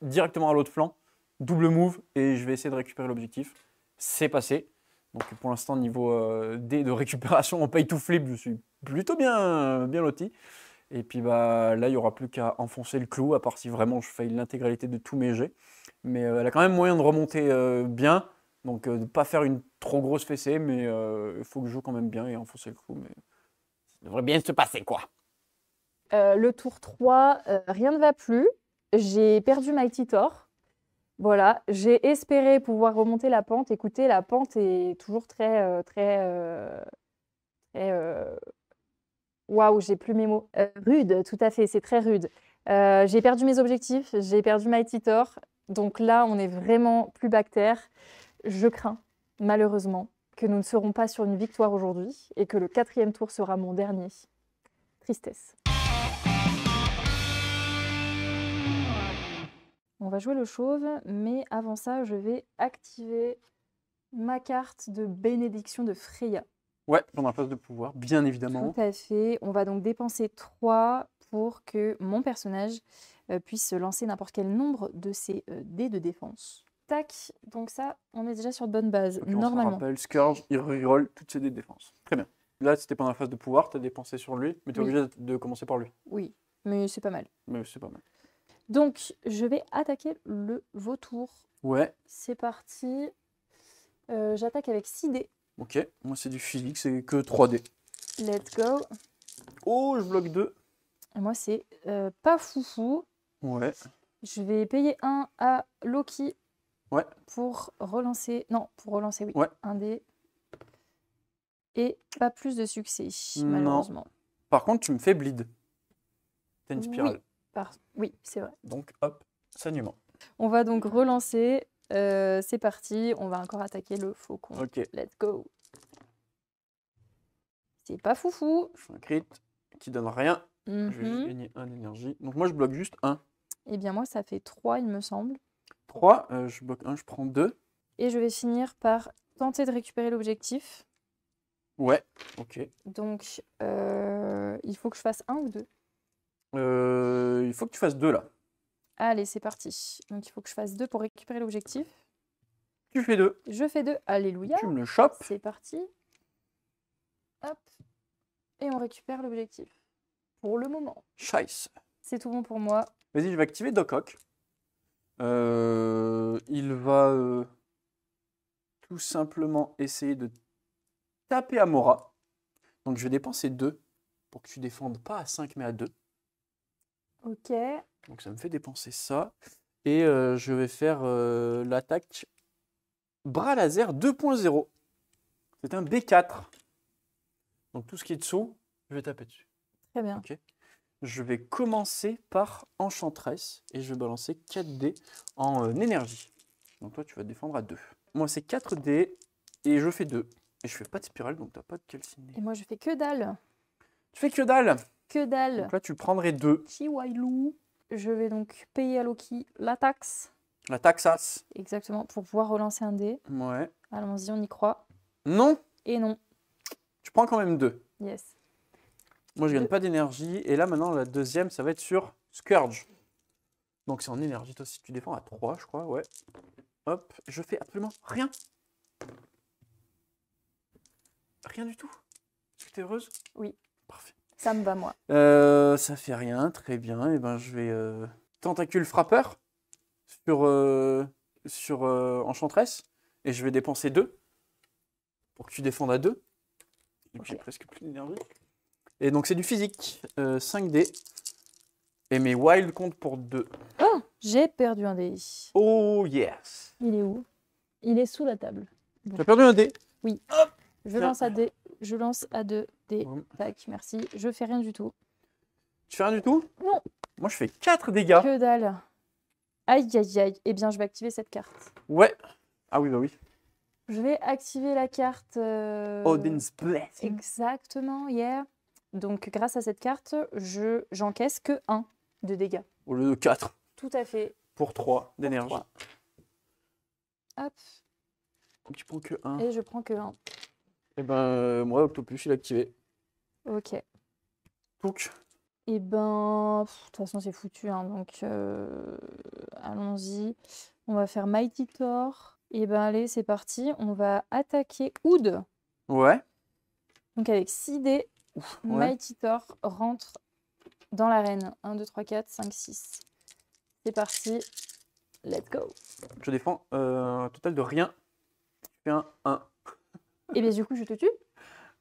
directement à l'autre flanc, double move, et je vais essayer de récupérer l'objectif. C'est passé. Donc pour l'instant, niveau dé de récupération en pay to flip, je suis plutôt bien loti. Et puis bah, là, il n'y aura plus qu'à enfoncer le clou, à part si vraiment je faille l'intégralité de tous mes jets. Mais elle a quand même moyen de remonter bien. Donc de ne pas faire une trop grosse fessée, mais il faut que je joue quand même bien et enfoncer le clou. Mais ça devrait bien se passer, quoi. Le tour 3, rien ne va plus. J'ai perdu Mighty Thor. Voilà, j'ai espéré pouvoir remonter la pente. Écoutez, la pente est toujours très... Waouh, j'ai plus mes mots. Rude, tout à fait, c'est très rude. J'ai perdu mes objectifs, j'ai perdu Mighty Thor. Donc là, on est vraiment plus bactère. Je crains, malheureusement, que nous ne serons pas sur une victoire aujourd'hui et que le 4e tour sera mon dernier. Tristesse. On va jouer le chauve, mais avant ça, je vais activer ma carte de bénédiction de Freya. Ouais, pendant la phase de pouvoir, bien évidemment. Tout à fait. On va donc dépenser 3 pour que mon personnage puisse lancer n'importe quel nombre de ses dés de défense. Tac, donc ça, on est déjà sur de bonnes bases, Okay, normalement. On se rappelle, Scourge, il reroll toutes ses dés de défense. Très bien. Là, c'était pendant la phase de pouvoir, tu as dépensé sur lui, mais tu es Oui. obligé de commencer par lui. Oui, mais c'est pas mal. Mais c'est pas mal. Donc, je vais attaquer le vautour. Ouais. C'est parti. J'attaque avec 6 dés. Ok, moi c'est du physique, c'est que 3 dés. Let's go. Oh, je bloque 2. Et moi, c'est pas foufou. Ouais. Je vais payer 1 à Loki. Ouais. Pour relancer... Non, pour relancer, oui. Ouais. Un dé. Et pas plus de succès, Non. malheureusement. Par contre, tu me fais bleed. T'as une spirale. Oui, c'est vrai. Donc, hop, saignement. On va donc relancer. C'est parti. On va encore attaquer le faucon. Ok. Let's go. C'est pas foufou. Je fais un crit qui donne rien. Je vais juste Mhm. gagner 1 d'énergie. Donc moi, je bloque juste 1. Eh bien, moi, ça fait 3, il me semble. 3, je bloque 1, je prends 2. Et je vais finir par tenter de récupérer l'objectif. Ouais, ok. Donc, il faut que je fasse 1 ou 2. Il faut que tu fasses 2 là. Allez, c'est parti. Donc, il faut que je fasse 2 pour récupérer l'objectif. Tu fais 2. Je fais 2. Alléluia. Tu me le chopes. C'est parti. Hop. Et on récupère l'objectif. Pour le moment. Scheiße. C'est tout bon pour moi. Vas-y, je vais activer Doc Ock. Il va tout simplement essayer de taper Amora. Donc je vais dépenser 2 pour que tu défendes pas à 5 mais à 2. Ok. Donc ça me fait dépenser ça. Et je vais faire l'attaque bras laser 2.0. C'est un B4. Donc tout ce qui est dessous, je vais taper dessus. Très bien. Ok. Je vais commencer par Enchantress et je vais balancer 4 dés en énergie. Donc toi, tu vas défendre à 2. Moi, c'est 4 dés et je fais 2. Et je fais pas de spirale, donc tu n'as pas de calciné. Et moi, je fais que dalle. Tu fais que dalle. Que dalle. Donc là, tu prendrais 2. Chiwailou. Je vais donc payer à Loki la taxe. La taxas. Exactement, pour pouvoir relancer un dé. Ouais. Allons-y, on y croit. Non, Et non. tu prends quand même 2. Yes. Moi, je gagne 2. pas d'énergie. Et là, maintenant, la deuxième, ça va être sur Scourge. Donc, c'est en énergie. Toi, si tu défends à 3, je crois. Ouais. Hop. Je fais absolument rien. Rien du tout. Est-ce que t'es heureuse? Oui. Parfait. Ça me va, moi. Ça fait rien, très bien. Et ben je vais tentacule frappeur sur Enchantress. Et je vais dépenser 2 pour que tu défendes à 2. Et puis j'ai presque plus d'énergie. Et donc c'est du physique. 5 dés. Et mes wild comptent pour 2. Oh, j'ai perdu un dé. Oh yes. Il est où? Il est sous la table. Tu as perdu un dé. Je lance à dé. Je lance à 2 dés. Boum. Tac, merci. Je fais rien du tout. Tu fais rien du tout? Non. Moi je fais 4 dégâts. Que dalle. Aïe, aïe, aïe. Eh bien, je vais activer cette carte. Ouais. Ah oui, bah oui. Je vais activer la carte. Odin's Blessing. Exactement, yeah. Donc, grâce à cette carte, j'encaisse que 1 de dégâts. Au lieu de 4 Tout à fait. pour 3 d'énergie. 3. Hop. Donc tu prends que 1. Et je prends que 1. Et ben moi, Octopus, il est activé. Ok. Donc, Et ben, de toute façon, c'est foutu. Hein, donc, allons-y. On va faire Mighty Thor. Et ben, allez, c'est parti. On va attaquer Oud. ouais. Donc, avec 6 dés, Ouais. Mighty Thor rentre dans l'arène. 1, 2, 3, 4, 5, 6. C'est parti. Let's go. Je défends un total de rien. Tu fais un 1. Et bien, du coup, je te tue.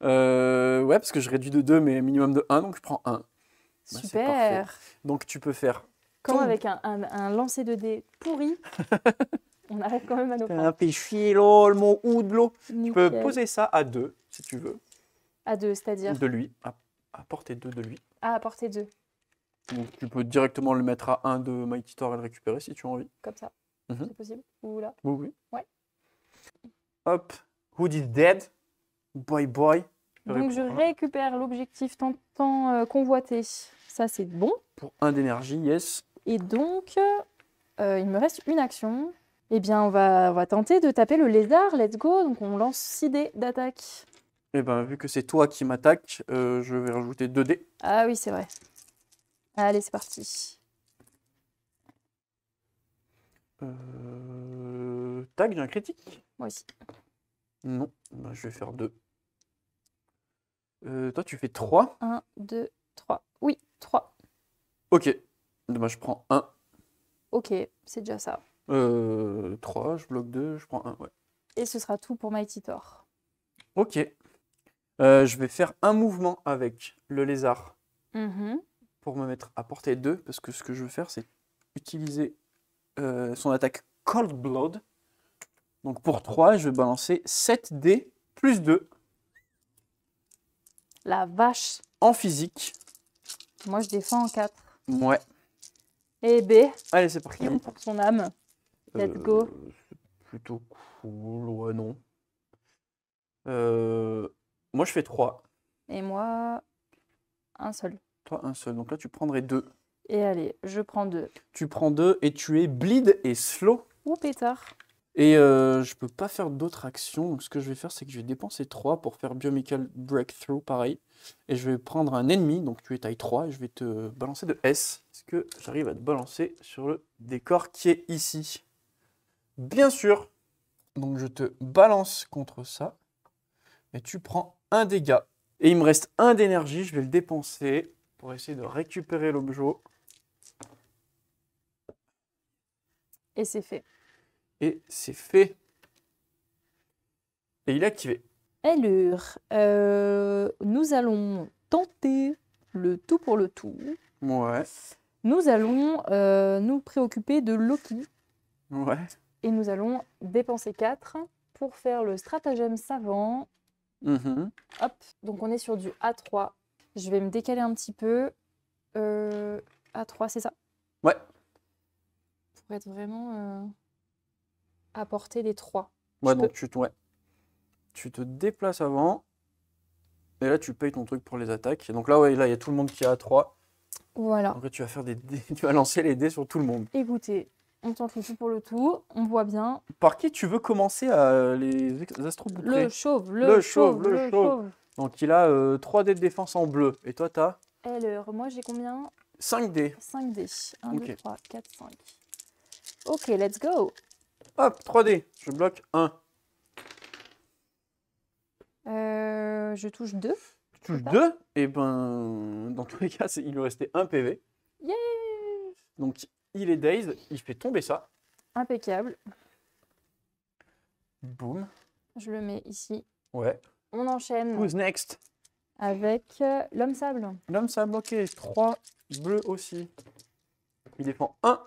Ouais, parce que je réduis de 2, mais minimum de 1, donc je prends 1. c'est Super. Donc tu peux faire Comme Tombe. avec un lancer de dés pourri, on arrive quand même à nos fins. un péchuelo, le mot oudlo. Tu peux Nickel. poser ça à 2, si tu veux, À 2, c'est-à-dire de lui, à portée 2 de lui. à portée 2, Donc tu peux directement le mettre à 1 de Mighty Thor et le récupérer si tu as envie. comme ça. Mhm. C'est possible? Ou là? Oui, oui. Ouais. Hop, Hood is dead. Bye bye. Donc je récupère l'objectif tant convoité. Ça, c'est bon. Pour 1 d'énergie, yes. Et donc, il me reste une action. Eh bien, on va tenter de taper le lézard. Let's go. Donc, on lance 6 dés d'attaque. Et ben vu que c'est toi qui m'attaques, je vais rajouter 2 dés. Ah oui, c'est vrai. Allez, c'est parti. Tac, j'ai un critique. Moi aussi. Non, ben, je vais faire 2. Toi, tu fais 3. 1, 2, 3. Oui, 3. Ok. Ben, je prends 1. Ok, c'est déjà ça. 3, je bloque 2, je prends 1. Ouais. Et ce sera tout pour Mighty Thor. Ok. Je vais faire un mouvement avec le lézard Mhm. pour me mettre à portée 2. Parce que ce que je veux faire, c'est utiliser son attaque Cold Blood. Donc pour 3, je vais balancer 7 dés plus 2 La vache. en physique. Moi, je défends en 4. Ouais. Et B, Allez, c'est parti. pour son âme. Let's go. C'est plutôt cool. Ouais, non. Moi, je fais 3. Et moi, un seul. Toi, un seul. Donc là, tu prendrais 2. Et allez, je prends 2. Tu prends 2 et tu es bleed et slow. Ouh, pétard. Et je peux pas faire d'autres actions. Donc ce que je vais faire, c'est que je vais dépenser 3 pour faire Biomical Breakthrough, pareil. Et je vais prendre un ennemi, donc tu es taille 3, et je vais te balancer de S. Est-ce que j'arrive à te balancer sur le décor qui est ici? Bien sûr. Donc je te balance contre ça. Et tu prends un dégât. Et il me reste 1 d'énergie, je vais le dépenser pour essayer de récupérer l'objet. Et c'est fait. Et c'est fait. Et il est activé. Alors, nous allons tenter le tout pour le tout. Ouais. Nous allons nous préoccuper de Loki. Ouais. Et nous allons dépenser 4 pour faire le stratagème savant. Mhm. Hop, donc on est sur du A3. Je vais me décaler un petit peu. A3, c'est ça? Ouais. Pour être vraiment à portée des 3. Ouais, Je donc tu te déplaces avant. Et là, tu payes ton truc pour les attaques. Et donc là, ouais, là, il y a tout le monde qui est à 3. Voilà. Donc là, tu vas faire des dés. Tu vas lancer les dés sur tout le monde. Écoutez, on tente le tout pour le tout. On voit bien. Par qui tu veux commencer à les astrobouclés? Le chauve, Le chauve. Donc il a 3 dés de défense en bleu. Et toi, tu as Alors, moi j'ai combien? 5 dés. 5 dés. 1, Ok. 2, 3, 4, 5. Ok, let's go. Hop, 3 dés. Je bloque 1. Je touche 2. Tu touches ça 2, et ben dans tous les cas, il lui restait un PV. Yeah! Donc il est dazed, il fait tomber ça. Impeccable. Boum. Je le mets ici. Ouais. On enchaîne Who's next? avec l'homme sable. L'homme ça a bloqué. 3 bleus aussi. Il défend 1.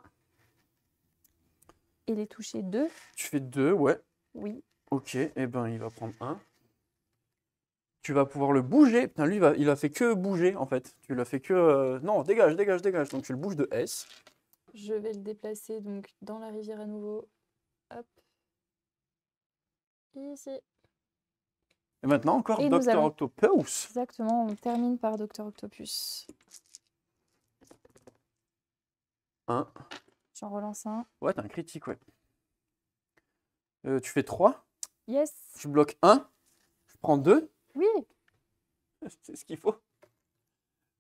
Il est touché 2. Tu fais 2, ouais. Oui. Ok, et ben il va prendre 1. Tu vas pouvoir le bouger. Putain, lui, il a fait que bouger en fait. Tu l'as fait que. Non, dégage, dégage, dégage. Donc tu le bouges de S. Je vais le déplacer donc dans la rivière à nouveau. Hop. Ici. Et maintenant, encore Et nous Dr. allons- Octopus. Exactement, on termine par Dr Octopus. 1. J'en relance un. Ouais, t'as un critique, ouais. Tu fais 3. Yes! Je bloque 1. Je prends 2. Oui! C'est ce qu'il faut.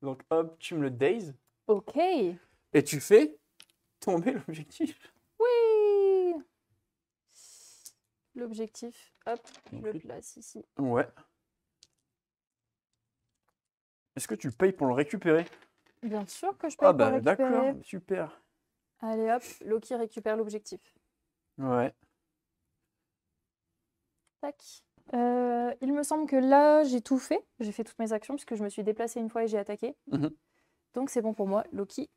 Donc hop, tu me le daze. Ok! Et tu fais tomber l'objectif. Oui! L'objectif, hop, je le place ici. Ouais. Est-ce que tu payes pour le récupérer? Bien sûr que je peux Ah le bah récupérer. d'accord, super. Allez hop, Loki récupère l'objectif. Ouais. Tac. Il me semble que là, j'ai tout fait. J'ai fait toutes mes actions puisque je me suis déplacée une fois et j'ai attaqué. Mhm. Donc c'est bon pour moi. Loki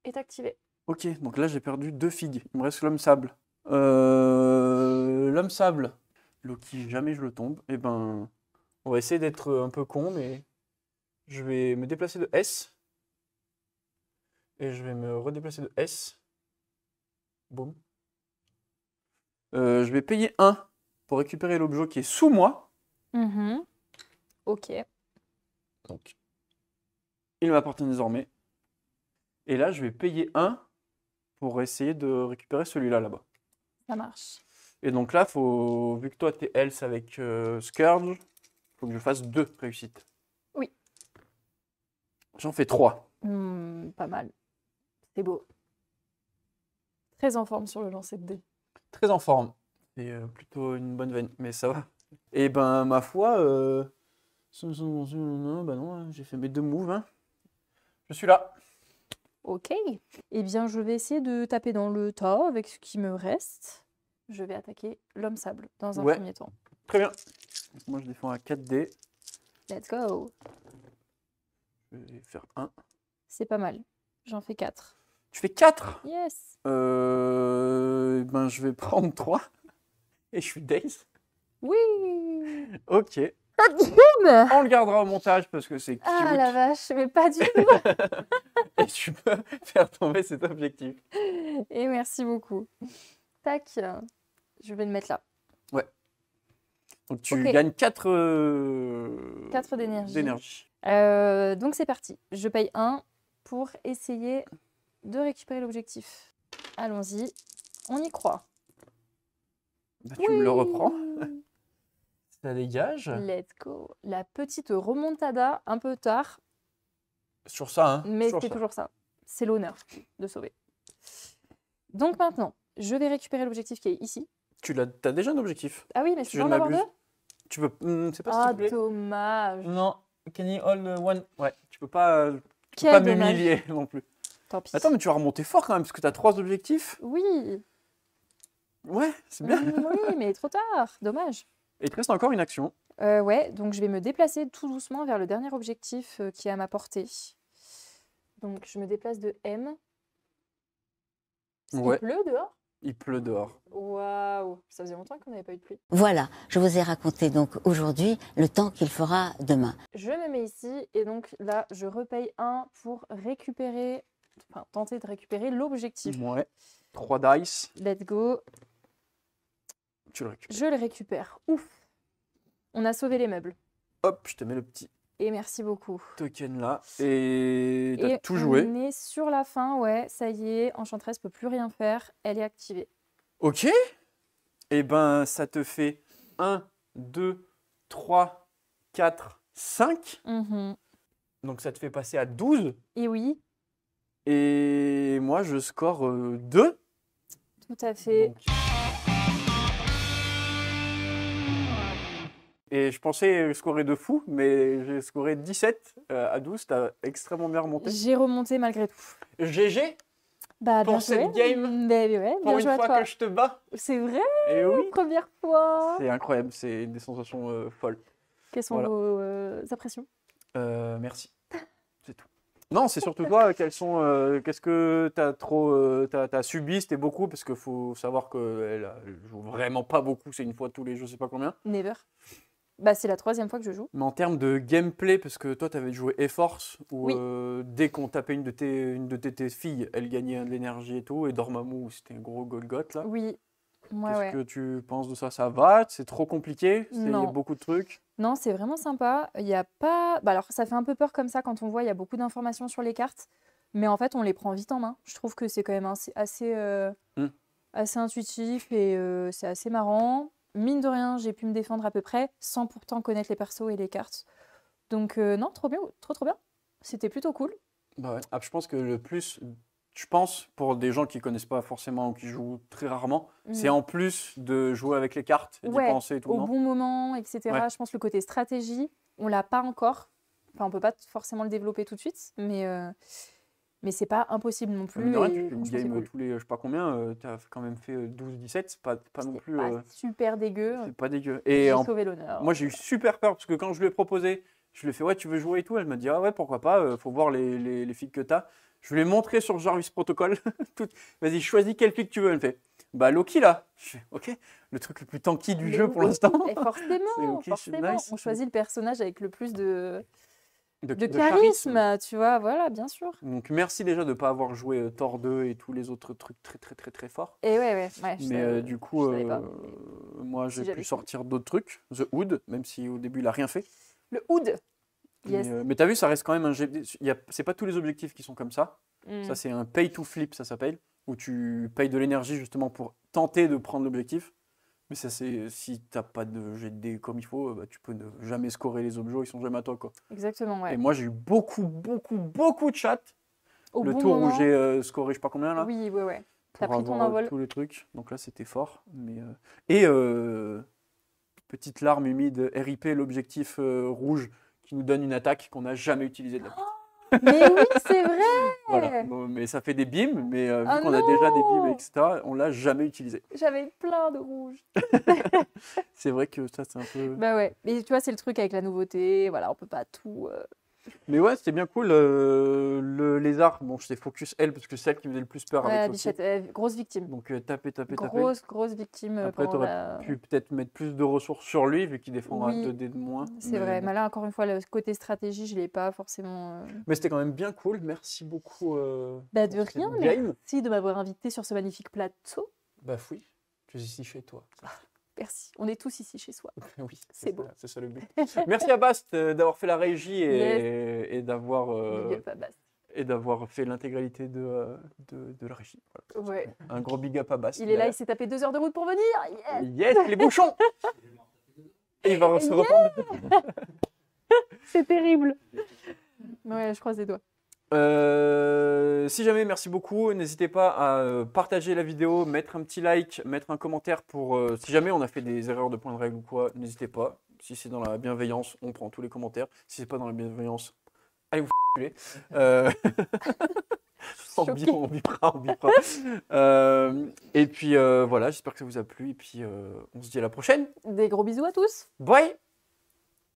est activé. Ok, donc là j'ai perdu 2 figues. Il me reste l'homme sable. L'homme sable. Loki, jamais je le tombe. Eh ben, on va essayer d'être un peu con, mais je vais me déplacer de S. Et je vais me redéplacer de S. Boum. Je vais payer 1 pour récupérer l'objet qui est sous moi. Mhm. Ok. Donc, il m'appartient désormais. Et là, je vais payer 1 pour essayer de récupérer celui-là là-bas. Ça marche. Et donc là, vu que toi, t'es Else avec Scourge, faut que je fasse 2 réussites. Oui. J'en fais 3. Pas mal. C'est beau. Très en forme sur le lancer de dés. Très en forme. Et plutôt une bonne veine, mais ça va. Et ben, ma foi, bah non, j'ai fait mes 2 moves. Hein. Je suis là. Ok. Eh bien, je vais essayer de taper dans le tas avec ce qui me reste. Je vais attaquer l'homme sable dans un Ouais. premier temps. Très bien. Donc, moi, je défends à 4D. Let's go. Je vais faire 1. C'est pas mal. J'en fais 4. Tu fais 4. Yes. Ben, je vais prendre 3. Et je suis Daze. Oui. Ok. Boum. On le gardera au montage parce que c'est cute. Ah la vache, mais pas du tout. Et tu peux faire tomber cet objectif. Et merci beaucoup. Tac. Je vais le mettre là. Donc tu Ok. gagnes 4 4 d'énergie. d'énergie. Donc c'est parti. Je paye 1 pour essayer de récupérer l'objectif. Allons-y. On y croit. Bah, tu me le reprends. Oui. Ça dégage. Let's go. La petite remontada, un peu tard, Sur ça, hein. mais sur c'est ça. toujours ça. C'est l'honneur de sauver. Donc maintenant, je vais récupérer l'objectif qui est ici. T'as déjà un objectif. Ah oui, mais Si tu je peux ne en avoir m'abuse. deux? Tu peux. C'est pas Ah, stipulé. dommage. Non. Can you hold one? Ouais. Tu peux pas Quel dommage. m'humilier non plus. Tant pis. Attends, mais tu vas remonter fort quand même parce que t'as 3 objectifs. Oui. Ouais, c'est bien. Oui, mais trop tard. Dommage. Et il te reste encore une action. Ouais, donc je vais me déplacer tout doucement vers le dernier objectif qui est à ma portée. Donc je me déplace de M. Ouais. Il pleut dehors? Il pleut dehors. Waouh, ça faisait longtemps qu'on n'avait pas eu de pluie. Voilà, je vous ai raconté donc aujourd'hui le temps qu'il fera demain. Je me mets ici et donc là, je repaye 1 pour récupérer, enfin tenter de récupérer l'objectif. Ouais. 3 dice. Let's go. Tu le récupères. Je le récupère. Ouf. On a sauvé les meubles. Hop, je te mets le petit Et merci beaucoup. token là. Et t'as Et tout joué. on est sur la fin, ouais, ça y est, Enchantress peut plus rien faire, elle est activée. Ok. Et ben, ça te fait 1, 2, 3, 4, 5. Mhm. Donc ça te fait passer à 12. Et oui, Et moi, je score 2. tout à fait. Donc, Et je pensais scorer de fou, mais j'ai scoré 17 à 12. T'as extrêmement bien remonté. J'ai remonté malgré tout. GG Bah, bien pour cette joué. game. Ouais, pour bien une joué à fois toi. que je te bats. C'est vrai, Et oui, première fois. c'est incroyable, c'est des sensations folles. Quelles sont Voilà. vos impressions? Merci. C'est tout. Non, c'est surtout toi. Qu'est-ce que t'as subi? C'était beaucoup parce qu'il faut savoir qu'elle joue vraiment pas beaucoup. C'est une fois tous les je sais pas combien. Never. Bah, c'est la 3e fois que je joue. Mais en termes de gameplay, parce que toi, t'avais joué E-Force, où Oui. dès qu'on tapait une de tes filles, elle gagnait de l'énergie et tout. Et Dormammu, c'était un gros Golgoth là. Oui. Ouais, Qu'est-ce ouais. que tu penses de ça? Ça va? C'est trop compliqué? Il y a Non. beaucoup de trucs? Non, c'est vraiment sympa. Il y a pas. Bah, alors, ça fait un peu peur comme ça quand on voit il y a beaucoup d'informations sur les cartes. Mais en fait, on les prend vite en main. Je trouve que c'est quand même assez intuitif et c'est assez marrant. Mine de rien, j'ai pu me défendre à peu près sans pourtant connaître les persos et les cartes. Donc, non, trop bien, trop bien. C'était plutôt cool. Bah ouais. Ah, je pense que le plus, je pense, pour des gens qui connaissent pas forcément ou qui jouent très rarement, c'est en plus de jouer avec les cartes et d'y Ouais, penser et tout, au non? bon moment, etc. Ouais. Je pense le côté stratégie, on l'a pas encore. Enfin, on peut pas forcément le développer tout de suite, mais c'est pas impossible non plus. Mine de rien, Et tu fais une franchement, c'est game cool. tous les, je sais pas combien, tu as quand même fait 12-17, c'est pas non C'est plus, pas super dégueu. c'est pas dégueu. J'ai Et sauvé l'honneur. moi j'ai eu super peur parce que quand je lui ai proposé, je lui ai fait ouais tu veux jouer et tout, elle m'a dit ah ouais pourquoi pas, faut voir les filles que t'as. Je lui ai montré sur Jarvis Protocol, vas-y choisis quelle fille que tu veux, elle me fait bah Loki là. Je fais ok, le truc le plus tanky du Mais jeu oui. pour l'instant. Et forcément, C'est ok, c'est forcément. nice. On choisit le personnage avec le plus de De charisme, tu vois, voilà, bien sûr. Donc merci déjà de ne pas avoir joué Thor 2 et tous les autres trucs très forts. Et ouais, je Mais savais- du coup, je savais pas. moi Si j'ai j'avais pu su. sortir d'autres trucs. The Hood, même si au début il a rien fait. Le Hood. Yes. Mais t'as vu, ça reste quand même c'est pas tous les objectifs qui sont comme ça. Mm. Ça c'est un pay to flip, ça s'appelle, où tu payes de l'énergie justement pour tenter de prendre l'objectif. Mais ça c'est si t'as pas de jet de dés comme il faut, bah, tu peux ne jamais scorer les objets, ils sont jamais à toi quoi. Exactement, ouais. Et moi j'ai eu beaucoup de chats. Au Le bon tour moment, où j'ai scoré je sais pas combien là. oui, ouais. T'as Pour pris ton avoir envol. tous les trucs. Donc là, c'était fort. Et petite larme humide, RIP, l'objectif rouge qui nous donne une attaque qu'on n'a jamais utilisée de la vie. Mais oui, c'est vrai. Voilà. Bon, mais ça fait des bimes, mais vu Ah qu'on a déjà des bimes, non. etc., on l'a jamais utilisé. J'avais plein de rouges. C'est vrai que ça, c'est un peu... Bah ouais. Mais tu vois, c'est le truc avec la nouveauté. Voilà, on peut pas tout. Mais ouais, c'était bien cool. Le lézard, bon, je sais focus elle, parce que c'est celle qui me faisait le plus peur Ouais, avec la Sophie. bichette, grosse victime. Donc taper. Grosse victime. Après, tu pendant aurais pu peut-être mettre plus de ressources sur lui, vu qu'il défendra Oui, 2 dés de moins. C'est Mais vrai. bon. Mais là, encore une fois, le côté stratégie, je l'ai pas forcément. Mais c'était quand même bien cool. Merci beaucoup. Bah, pour de cette rien, game. merci de m'avoir invité sur ce magnifique plateau. Bah oui, je suis ici chez toi. Merci. On est tous ici chez soi. Oui, C'est beau. C'est ça le but. Merci à Bast d'avoir fait la régie et Big d'avoir up à Bast. fait l'intégralité de la régie. Voilà. Ouais. Un gros big up à Bast. Il est là, il s'est tapé 2 heures de route pour venir. Yes. Yes, les bouchons. Et il va se reprendre. C'est terrible. Ouais, je croise les doigts. Si jamais, merci beaucoup. N'hésitez pas à partager la vidéo, mettre un petit like, mettre un commentaire pour. Si jamais on a fait des erreurs de point de règle ou quoi, n'hésitez pas. Si c'est dans la bienveillance, on prend tous les commentaires. Si c'est pas dans la bienveillance, allez vous f***ler. On bipera. Et puis voilà, j'espère que ça vous a plu. Et puis on se dit à la prochaine. Des gros bisous à tous. Bye!